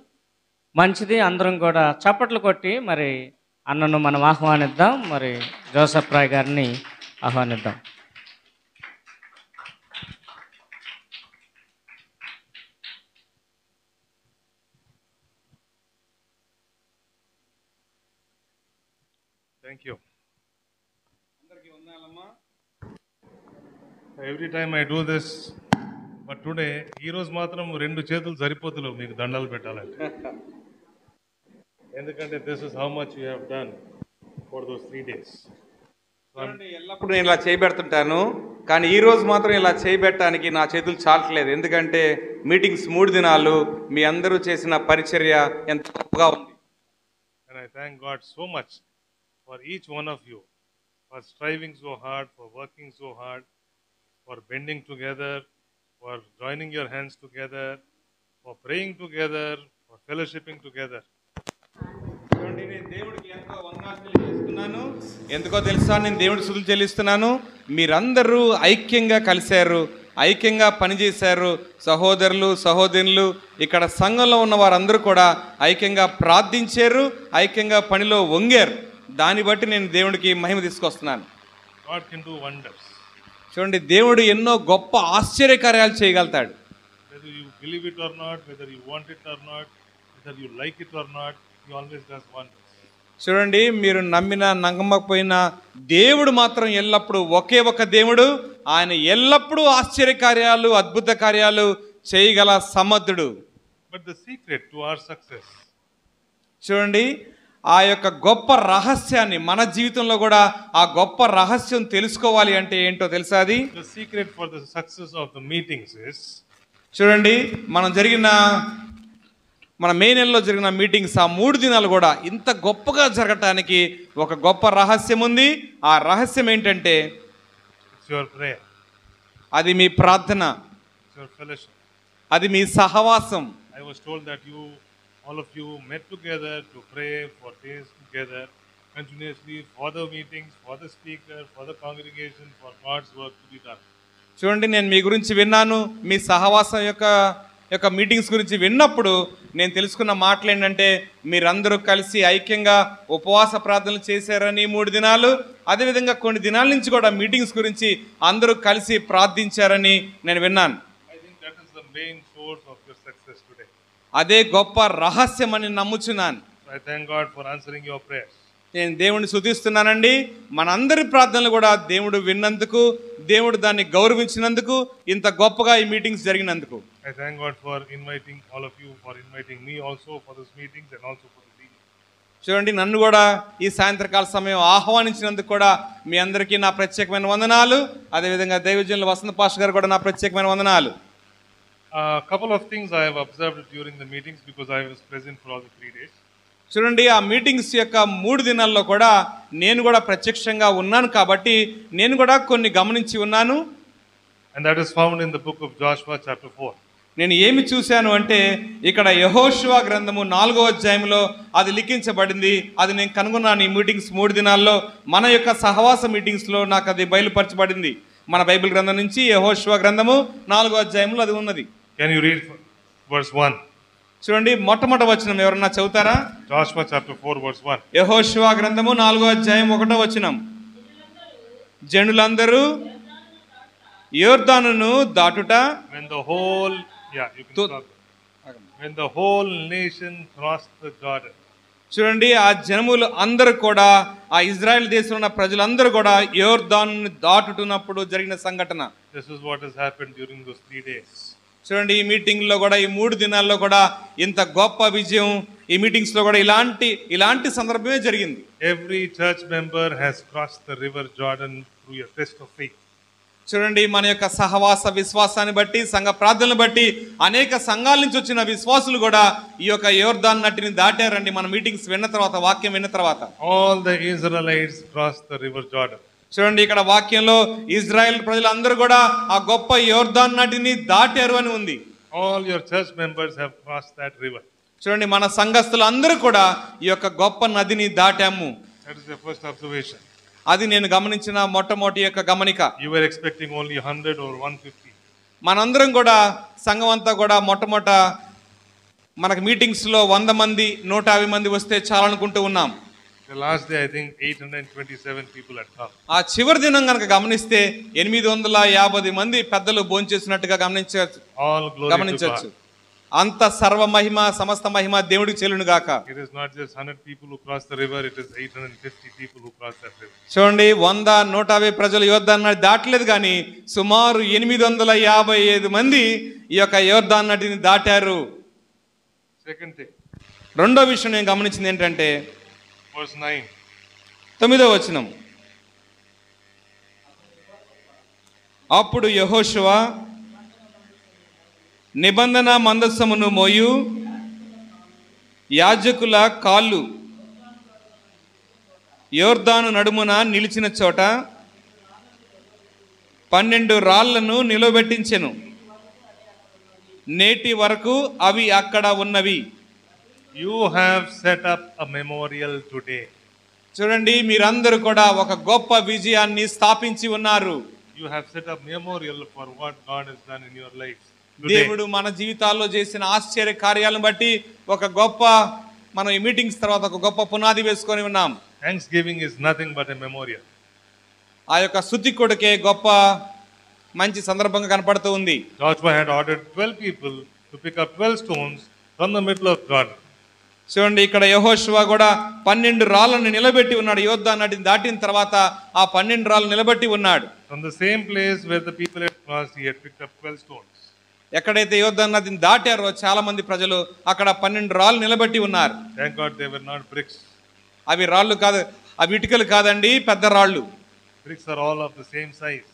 Speaker 1: మంచిది. అందరం కూడా చప్పట్లు కొట్టి మరి అన్నను మనం ఆహ్వానిద్దాం. మరి జోసఫ్ రాయ్ గారిని ఆహ్వానిద్దాం.
Speaker 3: Thank you. Every time I do this, but today, ఈరోజు మాత్రం 2 చేతులు సరిపోతులేవు మీకు దండాలు పెట్టాలంటే. ఎందుకంటే this is how much you have done for those 3 days.
Speaker 4: ఎల్లప్పుడు నేను ఇలా చేయబెడుతుంటాను, కానీ ఈ రోజు మాత్రం ఇలా చేయబెట్టడానికి నా చేతులు చాలట్లేదు. ఎందుకంటే మీటింగ్స్ 3 దినాలు మీ అందరూ చేసిన పరిచర్య ఎంత గొప్పగా ఉంది.
Speaker 3: And I thank God so much for each one of you, for striving so hard, for working so hard, for bending together, for joining your hands together, for praying together, for fellowshipping together.
Speaker 4: చూడండి, నేను దేవుడికి ఎంతో వందనాలు ఎందుకో తెలుసా నేను దేవుడి స్తుతులు చెల్లిస్తున్నాను. మీరందరూ ఐక్యంగా కలిశారు, ఐక్యంగా పనిచేశారు. సహోదరులు సహోదరులు ఇక్కడ సంఘంలో ఉన్న వారందరూ కూడా ఐక్యంగా ప్రార్థించారు, ఐక్యంగా పనిలో వంగారు. దాన్ని బట్టి నేను దేవుడికి మహిమ తీసుకొస్తున్నాను.
Speaker 3: God can do wonders.
Speaker 4: చూడండి, దేవుడు ఎన్నో గొప్ప ఆశ్చర్యకార్యాలు చేయగలుగుతాడు.
Speaker 3: Whether you believe it or not, whether you want it or not, whether you like it or not, He always does wonders.
Speaker 4: చూడండి, మీరు నమ్మినా నమ్మకపోయినా దేవుడు మాత్రం ఎల్లప్పుడూ ఒకే ఒక దేవుడు. ఆయన ఎల్లప్పుడూ ఆశ్చర్యకార్యాలు, అద్భుత కార్యాలు చేయగల సమర్థుడు.
Speaker 3: But the secret to our success,
Speaker 4: చూడండి, ఆ యొక్క గొప్ప రహస్యాన్ని మన జీవితంలో కూడా ఆ గొప్ప రహస్యం తెలుసుకోవాలి అంటే ఏంటో తెలుసా? అది
Speaker 3: the secret for the success of the meetings is,
Speaker 4: చూడండి, మన మే నెలలో జరిగిన మీటింగ్స్ ఆ 3 దినాలు కూడా ఇంత గొప్పగా జరగటానికి ఒక గొప్ప రహస్యం ఉంది. ఆ రహస్యం ఏంటంటే
Speaker 3: it's your prayer,
Speaker 4: అది మీ ప్రార్థన,
Speaker 3: it's your fellowship.
Speaker 4: అది మీ సహవాసం.
Speaker 3: I was told that all of you met together to pray for days together, continuously for the meetings, for the speaker, for the congregation, for God's work to be done.
Speaker 4: చూడండి, నేను మీ గురించి విన్నాను. మీ సహవాసం యొక్క meetings గురించి విన్నప్పుడు నేను తెలుసుకున్న మాటలు ఏంటంటే, మీరందరూ కలిసి ఐక్యంగా ఉపవాస ప్రార్థనలు చేశారని 3 దినాలు, అదేవిధంగా కొన్ని దినాల నుంచి కూడా మీటింగ్స్ గురించి అందరూ కలిసి ప్రార్థించారని నేను విన్నాను.
Speaker 3: I think that is the main source of your success today.
Speaker 4: అదే గొప్ప రహస్యం అని నమ్ముచున్నాను.
Speaker 3: I thank God for answering your prayers.
Speaker 4: నేను దేవుడిని స్తుతిస్తున్నానండి. మనందరి ప్రార్థనలు కూడా దేవుడు విన్నందుకు, దేవుడు దాన్ని గౌరవించినందుకు, ఇంత గొప్పగా ఈ meetings జరిగినందుకు.
Speaker 3: I thank God for inviting all of you, for inviting me also for those meetings and also for the meeting.
Speaker 4: చూడండి, నన్ను కూడా ఈ సాయంత్రకాల సమయం ఆహ్వానించినందుకు కూడా మీ అందరికీ నా ప్రత్యేకమైన వందనాలు. అదేవిధంగా దైవజనులు వసంత పాస్టర్ గారు కూడా నా ప్రత్యేకమైన వందనాలు.
Speaker 3: A couple of things I have observed during the meetings because I was present for all the 3 days.
Speaker 4: చూడండి, ఆ మీటింగ్స్ యొక్క 3 దినాల్లో కూడా నేను కూడా ప్రత్యక్షంగా ఉన్నాను కాబట్టి నేను కూడా కొన్ని గమనించి ఉన్నాను.
Speaker 3: And that is found in the book of Joshua chapter 4.
Speaker 4: నేను ఏమి చూశాను అంటే, ఇక్కడ యెహోషువ గ్రంథము 4వ అధ్యాయంలో అది లిఖించబడింది. అది నేను కనుగొన్నాను ఈ మీటింగ్స్ 3 దినాల్లో. మన యొక్క సహవాస మీటింగ్స్లో నాకు అది బయలుపరచబడింది. మన బైబిల్ గ్రంథం నుంచి యెహోషువ గ్రంథము 4వ అధ్యాయంలో అది ఉన్నది.
Speaker 3: Can you read verse 1?
Speaker 4: చూడండి, మొట్టమొదటి వచనం ఎవరన్నా చదువుతారా?
Speaker 3: Joshua chapter 4 verse 1.
Speaker 4: యెహోషువ గ్రంథము 4వ అధ్యాయం 1వ వచనం. జనులందరూ యోర్దానును దాటుట,
Speaker 3: When the whole when the whole nation crossed the Jordan.
Speaker 4: చూడండి, ఆ జనములు అందరూ కూడా, ఆ ఇజ్రాయెల్ దేశంలో ఉన్న ప్రజలందరూ కూడా యోర్దాను దాటుతున్నప్పుడు జరిగిన సంఘటన.
Speaker 3: This is what has happened during those 3 days.
Speaker 4: చూడండి, ఈ మీటింగ్లో కూడా ఈ 3 దినాల్లో కూడా ఇంత గొప్ప విజయం, ఈ మీటింగ్స్లో కూడా ఇలాంటి సందర్భమే జరిగింది.
Speaker 3: Every church member has crossed the river Jordan through a test of faith.
Speaker 4: చూడండి, మన యొక్క సహవాస విశ్వాసాన్ని బట్టి, సంఘ ప్రార్థనలు బట్టి అనేక సంఘాల నుంచి వచ్చిన విశ్వాసులు కూడా ఈ యొక్క యోర్దాను నదిని దాటారండి. మన మీటింగ్స్ విన్న తర్వాత, వాక్యం విన్న తర్వాత.
Speaker 3: All the Israelites crossed the river Jordan.
Speaker 4: చూడండి, ఇక్కడ వాక్యంలో ఇజ్రాయెల్ ప్రజలందరూ కూడా ఆ గొప్ప యోర్దాను నదిని దాటారు అని ఉంది.
Speaker 3: All your church members have crossed that river.
Speaker 4: చూడండి, మన సంఘస్థులు అందరూ కూడా ఈ యొక్క గొప్ప నదిని దాటాము.
Speaker 3: That is the first observation.
Speaker 4: అది నేను గమనించిన మొట్టమొదటి యొక్క గమనిక.
Speaker 3: You were expecting only 100 or 150.
Speaker 4: మనందరం కూడా సంఘం అంతా కూడా మొట్టమొదట మనకు మీటింగ్స్లో 100 మంది 150 మంది వస్తే చాలనుకుంటూ ఉన్నాం.
Speaker 3: The last day I think 827 people had come.
Speaker 4: ఆ చివరి దినం కనుక గమనిస్తే 850 మంది పెద్దలు భోంచేసినట్టుగా
Speaker 3: All glory
Speaker 4: గమనించవచ్చు.
Speaker 3: to God.
Speaker 4: అంత సర్వ మహిమ, సమస్త మహిమ దేవుడికి చెల్లును గాక.
Speaker 3: It is not just 100 people who crossed the river, it is 850 people who crossed that river.
Speaker 4: చూడండి, 100 150 ప్రజలు యోర్దాను నది దాటలేదు, కానీ సుమారు 855 మంది ఈ యొక్క యోర్దాను నదిని దాటారు.
Speaker 3: Second thing,
Speaker 4: రెండో విషయం నేను గమనించింది ఏంటంటే,
Speaker 3: verse 9.
Speaker 4: 9వ వచనం. అప్పుడు యెహోషువ నిబంధన మందసమును మోయు యాజకుల కాళ్ళు యోర్దాను నడుమున నిలిచిన చోట 12 రాళ్లను నిలబెట్టించెను. నేటి వరకు అవి అక్కడ ఉన్నవి.
Speaker 3: You have set up a memorial today.
Speaker 4: చూడండి, మీరందరూ కూడా ఒక గొప్ప విజయాన్ని స్థాపించి ఉన్నారు.
Speaker 3: You have set up memorial for what God has done in your lives.
Speaker 4: దేవుడు మన జీవితాల్లో చేసిన ఆశ్చర్య కార్యాలను బట్టి ఒక గొప్ప, మనం ఈ మీటింగ్స్ తర్వాత ఒక గొప్ప పునాది వేసుకొని ఉన్నాం.
Speaker 3: Thanksgiving is nothing but a memorial.
Speaker 4: ఆ యొక్క స్తుతి కొడుకే గొప్ప మంచి సందర్భంగా కనపడుతూ ఉంది.
Speaker 3: Joshua had ordered 12 people to pick up 12 stones from the middle of Jordan.
Speaker 4: చూడండి, ఇక్కడ యెహోషువ కూడా 12 రాళ్లను నిలబెట్టి ఉన్నాడు. యోర్దాను నదిని దాటిన తర్వాత ఆ 12 రాళ్లు నిలబెట్టి ఉన్నాడు.
Speaker 3: From the same place where the people had crossed, he had picked up 12 stones.
Speaker 4: ఎక్కడైతే యోర్దాను నదిని దాటారో చాలా మంది ప్రజలు అక్కడ 12 రాళ్లు నిలబెట్టి ఉన్నారు.
Speaker 3: Thank God they were not bricks.
Speaker 4: అవి రాళ్ళు కాదు, అవి ఇటుకలు కాదండి, పెద్ద రాళ్ళు.
Speaker 3: Bricks are all of the same size.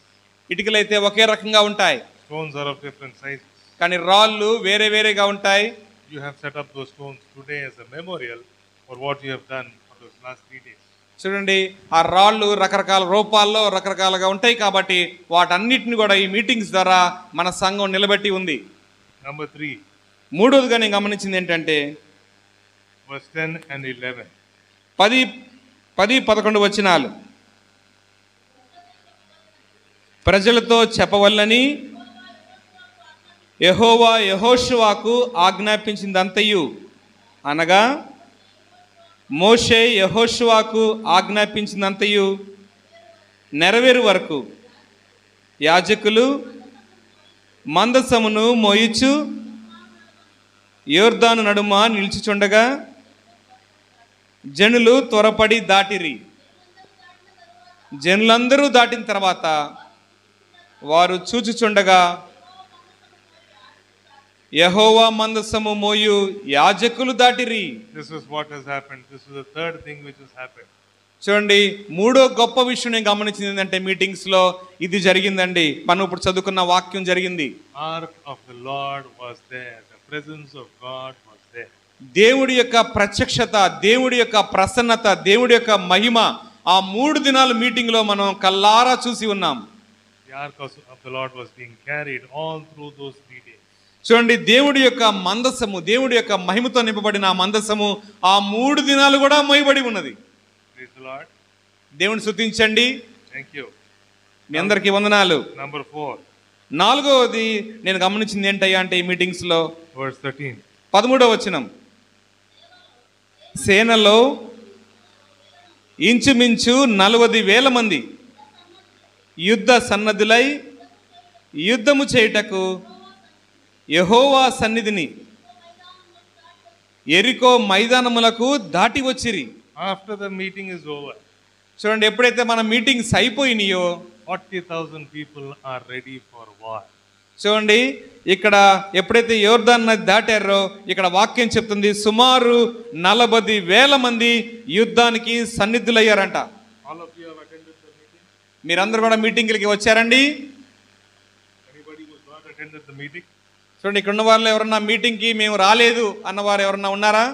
Speaker 4: ఇటుకలు అయితే ఒకే రకంగా ఉంటాయి,
Speaker 3: Stones are of different sizes.
Speaker 4: కానీ రాళ్ళు వేరే వేరేగా ఉంటాయి.
Speaker 3: You have set up those stones today as a memorial for what you have done for those last 3 days.
Speaker 4: చూడండి, ఆ రాళ్ళు రకరకాల రూపాల్లో రకరకాలుగా ఉంటాయి కాబట్టి వాటన్నిటిని కూడా ఈ మీటింగ్స్ ద్వారా మన సంఘం నిలబెట్టి ఉంది.
Speaker 3: Number 3,
Speaker 4: మూడోదిగా నేను గమనించింది ఏంటంటే
Speaker 3: verse 10 and 11.
Speaker 4: 10-11 వచనాలు. ప్రజలతో చెప్పవల్లని యెహోవా యెహోషువకు ఆజ్ఞాపించిందంతయు, అనగా మోషే యెహోషువకు ఆజ్ఞాపించిందంతయు నెరవేరు వరకు యాజకులు మందసమును మోయిచు యోర్దాను నడుమ నిలిచిచుండగా జనులు త్వరపడి దాటిరి. జనులందరూ దాటిన తర్వాత వారు చూచుచుండగా యెహోవా మందసము మోయు యాజకులు దాటిరి.
Speaker 3: This is what has happened. This is the third thing which has happened.
Speaker 4: చూడండి, మూడో గొప్ప విషయం నేను గమనించింది ఏంటంటే మీటింగ్స్ లో ఇది జరిగిందండి. మనం ఇప్పుడు చదువుకున్న వాక్యం జరిగింది.
Speaker 3: Ark of the Lord was there. The presence of God was there.
Speaker 4: దేవుడి యొక్క ప్రత్యక్షత, దేవుడి యొక్క ప్రసన్నత, దేవుడి యొక్క మహిమ ఆ 3 దినాల మీటింగ్ లో మనం కల్లారా చూసి ఉన్నాం.
Speaker 3: The Ark of the Lord was being carried all through those 3 days.
Speaker 4: చూడండి, దేవుడి యొక్క మందసము, దేవుడి యొక్క మహిమతో నింపబడిన ఆ మందసము ఆ 3 దినాలు కూడా మోయబడి ఉన్నది.
Speaker 3: Praise the Lord.
Speaker 4: దేవుని స్తుతించండి.
Speaker 3: Thank you.
Speaker 4: మీ అందరికీ వందనాలు.
Speaker 3: Number 4,
Speaker 4: నాలుగవది నేను గమనించింది ఏంటయ్యా అంటే ఈ మీటింగ్స్ లో
Speaker 3: verse 13.
Speaker 4: 13వ వచనం. సేనలో ఇంచుమించు 40,000 మంది యుద్ధ సన్నద్ధులై యుద్ధము చేయుటకు యెహోవా సన్నిధిని యెరికో మైదానములకు దాటి వచ్చిరి.
Speaker 3: After the meeting is over,
Speaker 4: చూడండి, ఎప్పుడైతే మన meetings అయిపోయినాయో
Speaker 3: 40,000 people are ready for war.
Speaker 4: చూడండి, ఇక్కడ ఎప్పుడైతే యోర్దాను నది దాటారో ఇక్కడ వాక్యం చెప్తుంది సుమారు 40,000 మంది యుద్ధానికి సన్నిధులయ్యారంట.
Speaker 3: All of you have attended the meeting?
Speaker 4: మీరందరూ కూడా మీటింగ్లకి వచ్చారండి.
Speaker 3: Anybody who has not attended the meeting?
Speaker 4: చూడండి, ఇక్కడ ఉన్న వాళ్ళు ఎవరన్నా మీటింగ్కి మేము రాలేదు అన్నవారు ఎవరన్నా ఉన్నారా?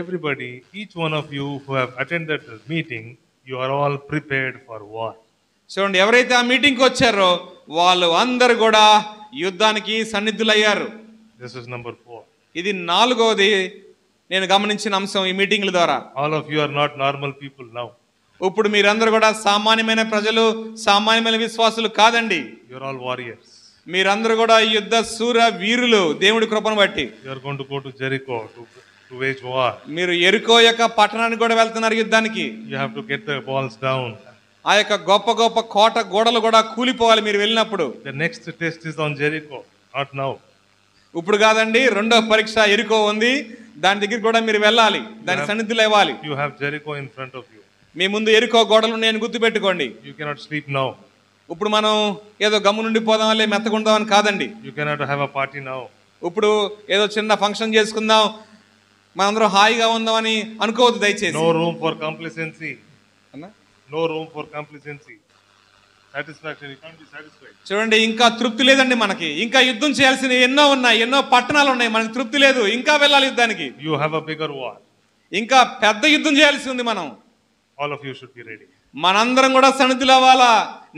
Speaker 3: Everybody, each one of you who have attended the meeting, you are all prepared for war.
Speaker 4: చూడండి, ఎవరైతే ఆ మీటింగ్కి వచ్చారో వాళ్ళు అందరు కూడా యుద్ధానికి సన్నిధులయ్యారు.
Speaker 3: This is number 4.
Speaker 4: ఇది నాలుగవది నేను గమనించిన అంశం ఈ మీటింగ్ల ద్వారా.
Speaker 3: All of you are not normal people now.
Speaker 4: ఇప్పుడు మీరందరూ కూడా సామాన్యమైన ప్రజలు, సామాన్యమైన విశ్వాసులు కాదండి.
Speaker 3: You are all warriors.
Speaker 4: మీరందరూ కూడా యుద్ధ శూర వీరులు దేవుడి కృపను బట్టి.
Speaker 3: You are going to go to Jericho to wage war.
Speaker 4: మీరు యెరికో యొక్క పట్టణానికి కూడా వెళ్తున్నారు యుద్ధానికి.
Speaker 3: You have to get the walls down.
Speaker 4: ఆ యొక్క గొప్ప గొప్ప కోట గోడలు కూడా కూలిపోవాలి మీరు వెళ్ళినప్పుడు.
Speaker 3: The next test is on Jericho, not now.
Speaker 4: ఇప్పుడు కాదండి, రెండో పరీక్ష యెరికో ఉంది, దాని దగ్గర కూడా మీరు వెళ్ళాలి, దాని సన్నిధిలో ఇవ్వాలి.
Speaker 3: You have Jericho in front of you.
Speaker 4: మీ ముందు యెరికో గోడలు నేను గుర్తుపెట్టుకోండి.
Speaker 3: You cannot sleep now.
Speaker 4: ఇప్పుడు మనం ఏదో గమ్ము నుండి పోదాం లే మెత్తకుందామని కాదండి.
Speaker 3: You cannot have a party now.
Speaker 4: ఇప్పుడు ఏదో చిన్న ఫంక్షన్ చేసుకుందాం మనందరం హాయిగా ఉందామని అనుకోవద్దు దయచేసి.
Speaker 3: No room for complacency.
Speaker 4: అన్నా?
Speaker 3: No room for complacency. Satisfaction, you can't be satisfied.
Speaker 4: చూడండి, ఇంకా తృప్తి లేదండి మనకి. ఇంకా యుద్ధం చేయాల్సిన ఎన్నో ఉన్నాయి, ఎన్నో పట్టణాలు ఉన్నాయి, మనకి తృప్తి లేదు, ఇంకా వెళ్ళాలి యుద్ధానికి.
Speaker 3: You have a bigger war.
Speaker 4: ఇంకా పెద్ద యుద్ధం చేయాల్సి ఉంది మనం.
Speaker 3: All of you should be ready.
Speaker 4: మనందరం కూడా సన్నిధులు అవ్వాలా.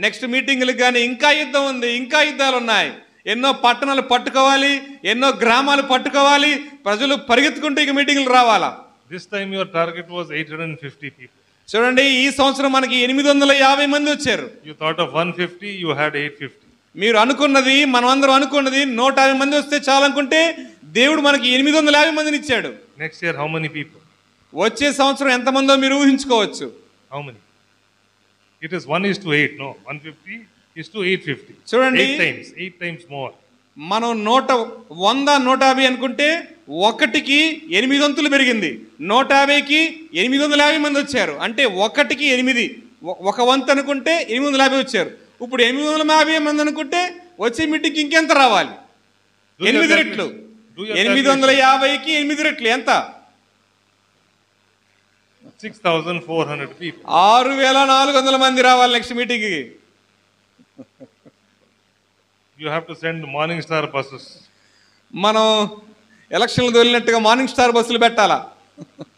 Speaker 4: నెక్స్ట్ మీటింగ్లకు కానీ ఇంకా యుద్ధం ఉంది, ఇంకా యుద్ధాలు ఉన్నాయి, ఎన్నో పట్టణాలు పట్టుకోవాలి, ఎన్నో గ్రామాలు పట్టుకోవాలి, ప్రజలు పరిగెత్తుకుంటూ ఇక మీటింగ్లు రావాలా.
Speaker 3: This time your target was 850 people.
Speaker 4: చూడండి, ఈ సంవత్సరం మనకి 850 మంది వచ్చారు.
Speaker 3: You thought of 150, you had 850.
Speaker 4: మీరు అనుకున్నది, మనమందరం అనుకున్నది 150 మంది వస్తే చాలనుకుంటే దేవుడు మనకి 850 మందిని ఇచ్చాడు.
Speaker 3: Next year, how many people?
Speaker 4: వచ్చే సంవత్సరం ఎంతమందో మీరు ఊహించుకోవచ్చు.
Speaker 3: How many? It is 1:8, no? 150 is to 850.
Speaker 4: చూడండి,
Speaker 3: 8 times more.
Speaker 4: మనం 100, 150 అనుకుంటే 1కి 8 వంతులు పెరిగింది. 150కి 850 మంది వచ్చారు. అంటే 1కి 8, 1 వంతు అనుకుంటే 850 వచ్చారు. ఇప్పుడు 850 మంది అనుకుంటే వచ్చే మీటింగ్కి ఇంకెంత రావాలి? 8 రెట్లు. 850కి 8 రెట్లు ఎంత?
Speaker 3: 6,400 people.
Speaker 4: 6,400 మంది రావాలి నెక్స్ట్ మీటింగ్కి.
Speaker 3: You have to send Morning Star buses.
Speaker 4: మనం ఎలక్షన్లు తోలినట్టుగా మార్నింగ్ స్టార్ బస్సులు పెట్టాలా?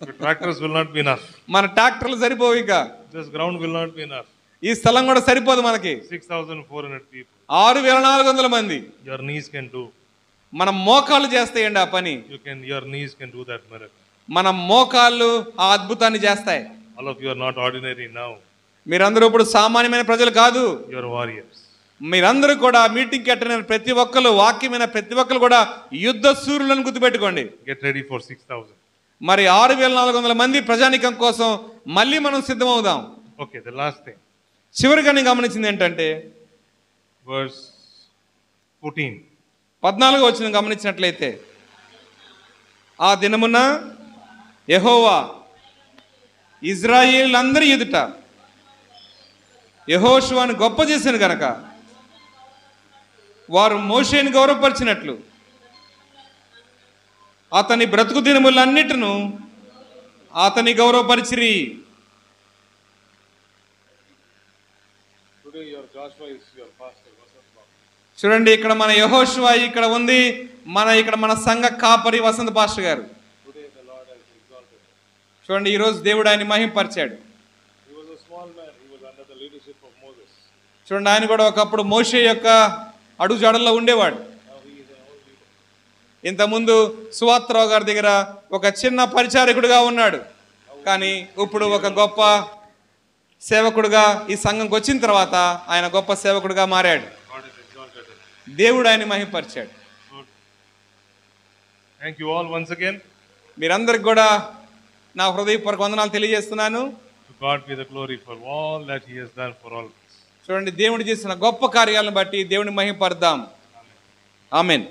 Speaker 3: The tractors will not be enough.
Speaker 4: మన ట్రాక్టర్లు సరిపోవు. ఇక
Speaker 3: This ground will not be enough.
Speaker 4: ఈ స్థలం కూడా సరిపోదు మనకి.
Speaker 3: 6,400 people.
Speaker 4: 6,400 మంది.
Speaker 3: Your knees can do.
Speaker 4: మన మోకాళ్ళు చేస్తాయండి ఆ పని.
Speaker 3: Your knees can do that miracle.
Speaker 4: మన మోకాళ్ళు ఆ అద్భుతాన్ని చేస్తాయి.
Speaker 3: All of you are not ordinary now.
Speaker 4: మీరందరూ ఇప్పుడు సామాన్యమైన ప్రజలు కాదు.
Speaker 3: You are warriors.
Speaker 4: మీరందరూ కూడా మీటింగ్కి అటెండ్ అయిన ప్రతి ఒక్కరు, వాక్యమైన ప్రతి ఒక్కరు కూడా యుద్ధ సూర్యులను గుర్తుపెట్టుకోండి.
Speaker 3: Get ready for 6,000.
Speaker 4: మరి 6,400 మంది ప్రజానికం కోసం మళ్ళీ మనం సిద్ధమవుదాం.
Speaker 3: Okay, the last thing.
Speaker 4: చివరిగా నేను గమనించింది ఏంటంటే
Speaker 3: Verse 14.
Speaker 4: 14వ వచనం గమనించినట్లయితే, ఆ దినమున యెహోవా ఇజ్రాయేలులందరి ఎదుట యెహోషువను గొప్ప చేశాను గనక వారు మోషేని గౌరవపరిచినట్లు అతని బ్రతుకు దినములన్నిటిను అతని గౌరవపరిచిరి. చూడండి, ఇక్కడ మన యెహోషువ ఇక్కడ ఉంది, ఇక్కడ మన సంఘ కాపరి వసంత పాస్టర్ గారు. చూడండి, ఈరోజు దేవుడు ఆయన మహిమపరిచాడు. చూడండి, ఆయన కూడా ఒకప్పుడు మోషే యొక్క అడుగుజాడల్లో ఉండేవాడు. ఇంతకుముందు సువార్తరావు గారి దగ్గర ఒక చిన్న పరిచారకుడుగా ఉన్నాడు. కానీ ఇప్పుడు ఒక గొప్ప సేవకుడుగా ఈ సంఘంకి వచ్చిన తర్వాత ఆయన గొప్ప సేవకుడుగా మారాడు. దేవుడు ఆయన మహిమపరిచాడు.
Speaker 3: Thank you all once again.
Speaker 4: మీరందరికి కూడా నా హృదయపూర్వక వందనాలు తెలియజేస్తున్నాను.
Speaker 3: To God be the glory for all that he has done for all of us.
Speaker 4: చూడండి, దేవుడు చేసిన గొప్ప కార్యాలను బట్టి దేవుని మహిమపరుద్దాం. ఆమేన్.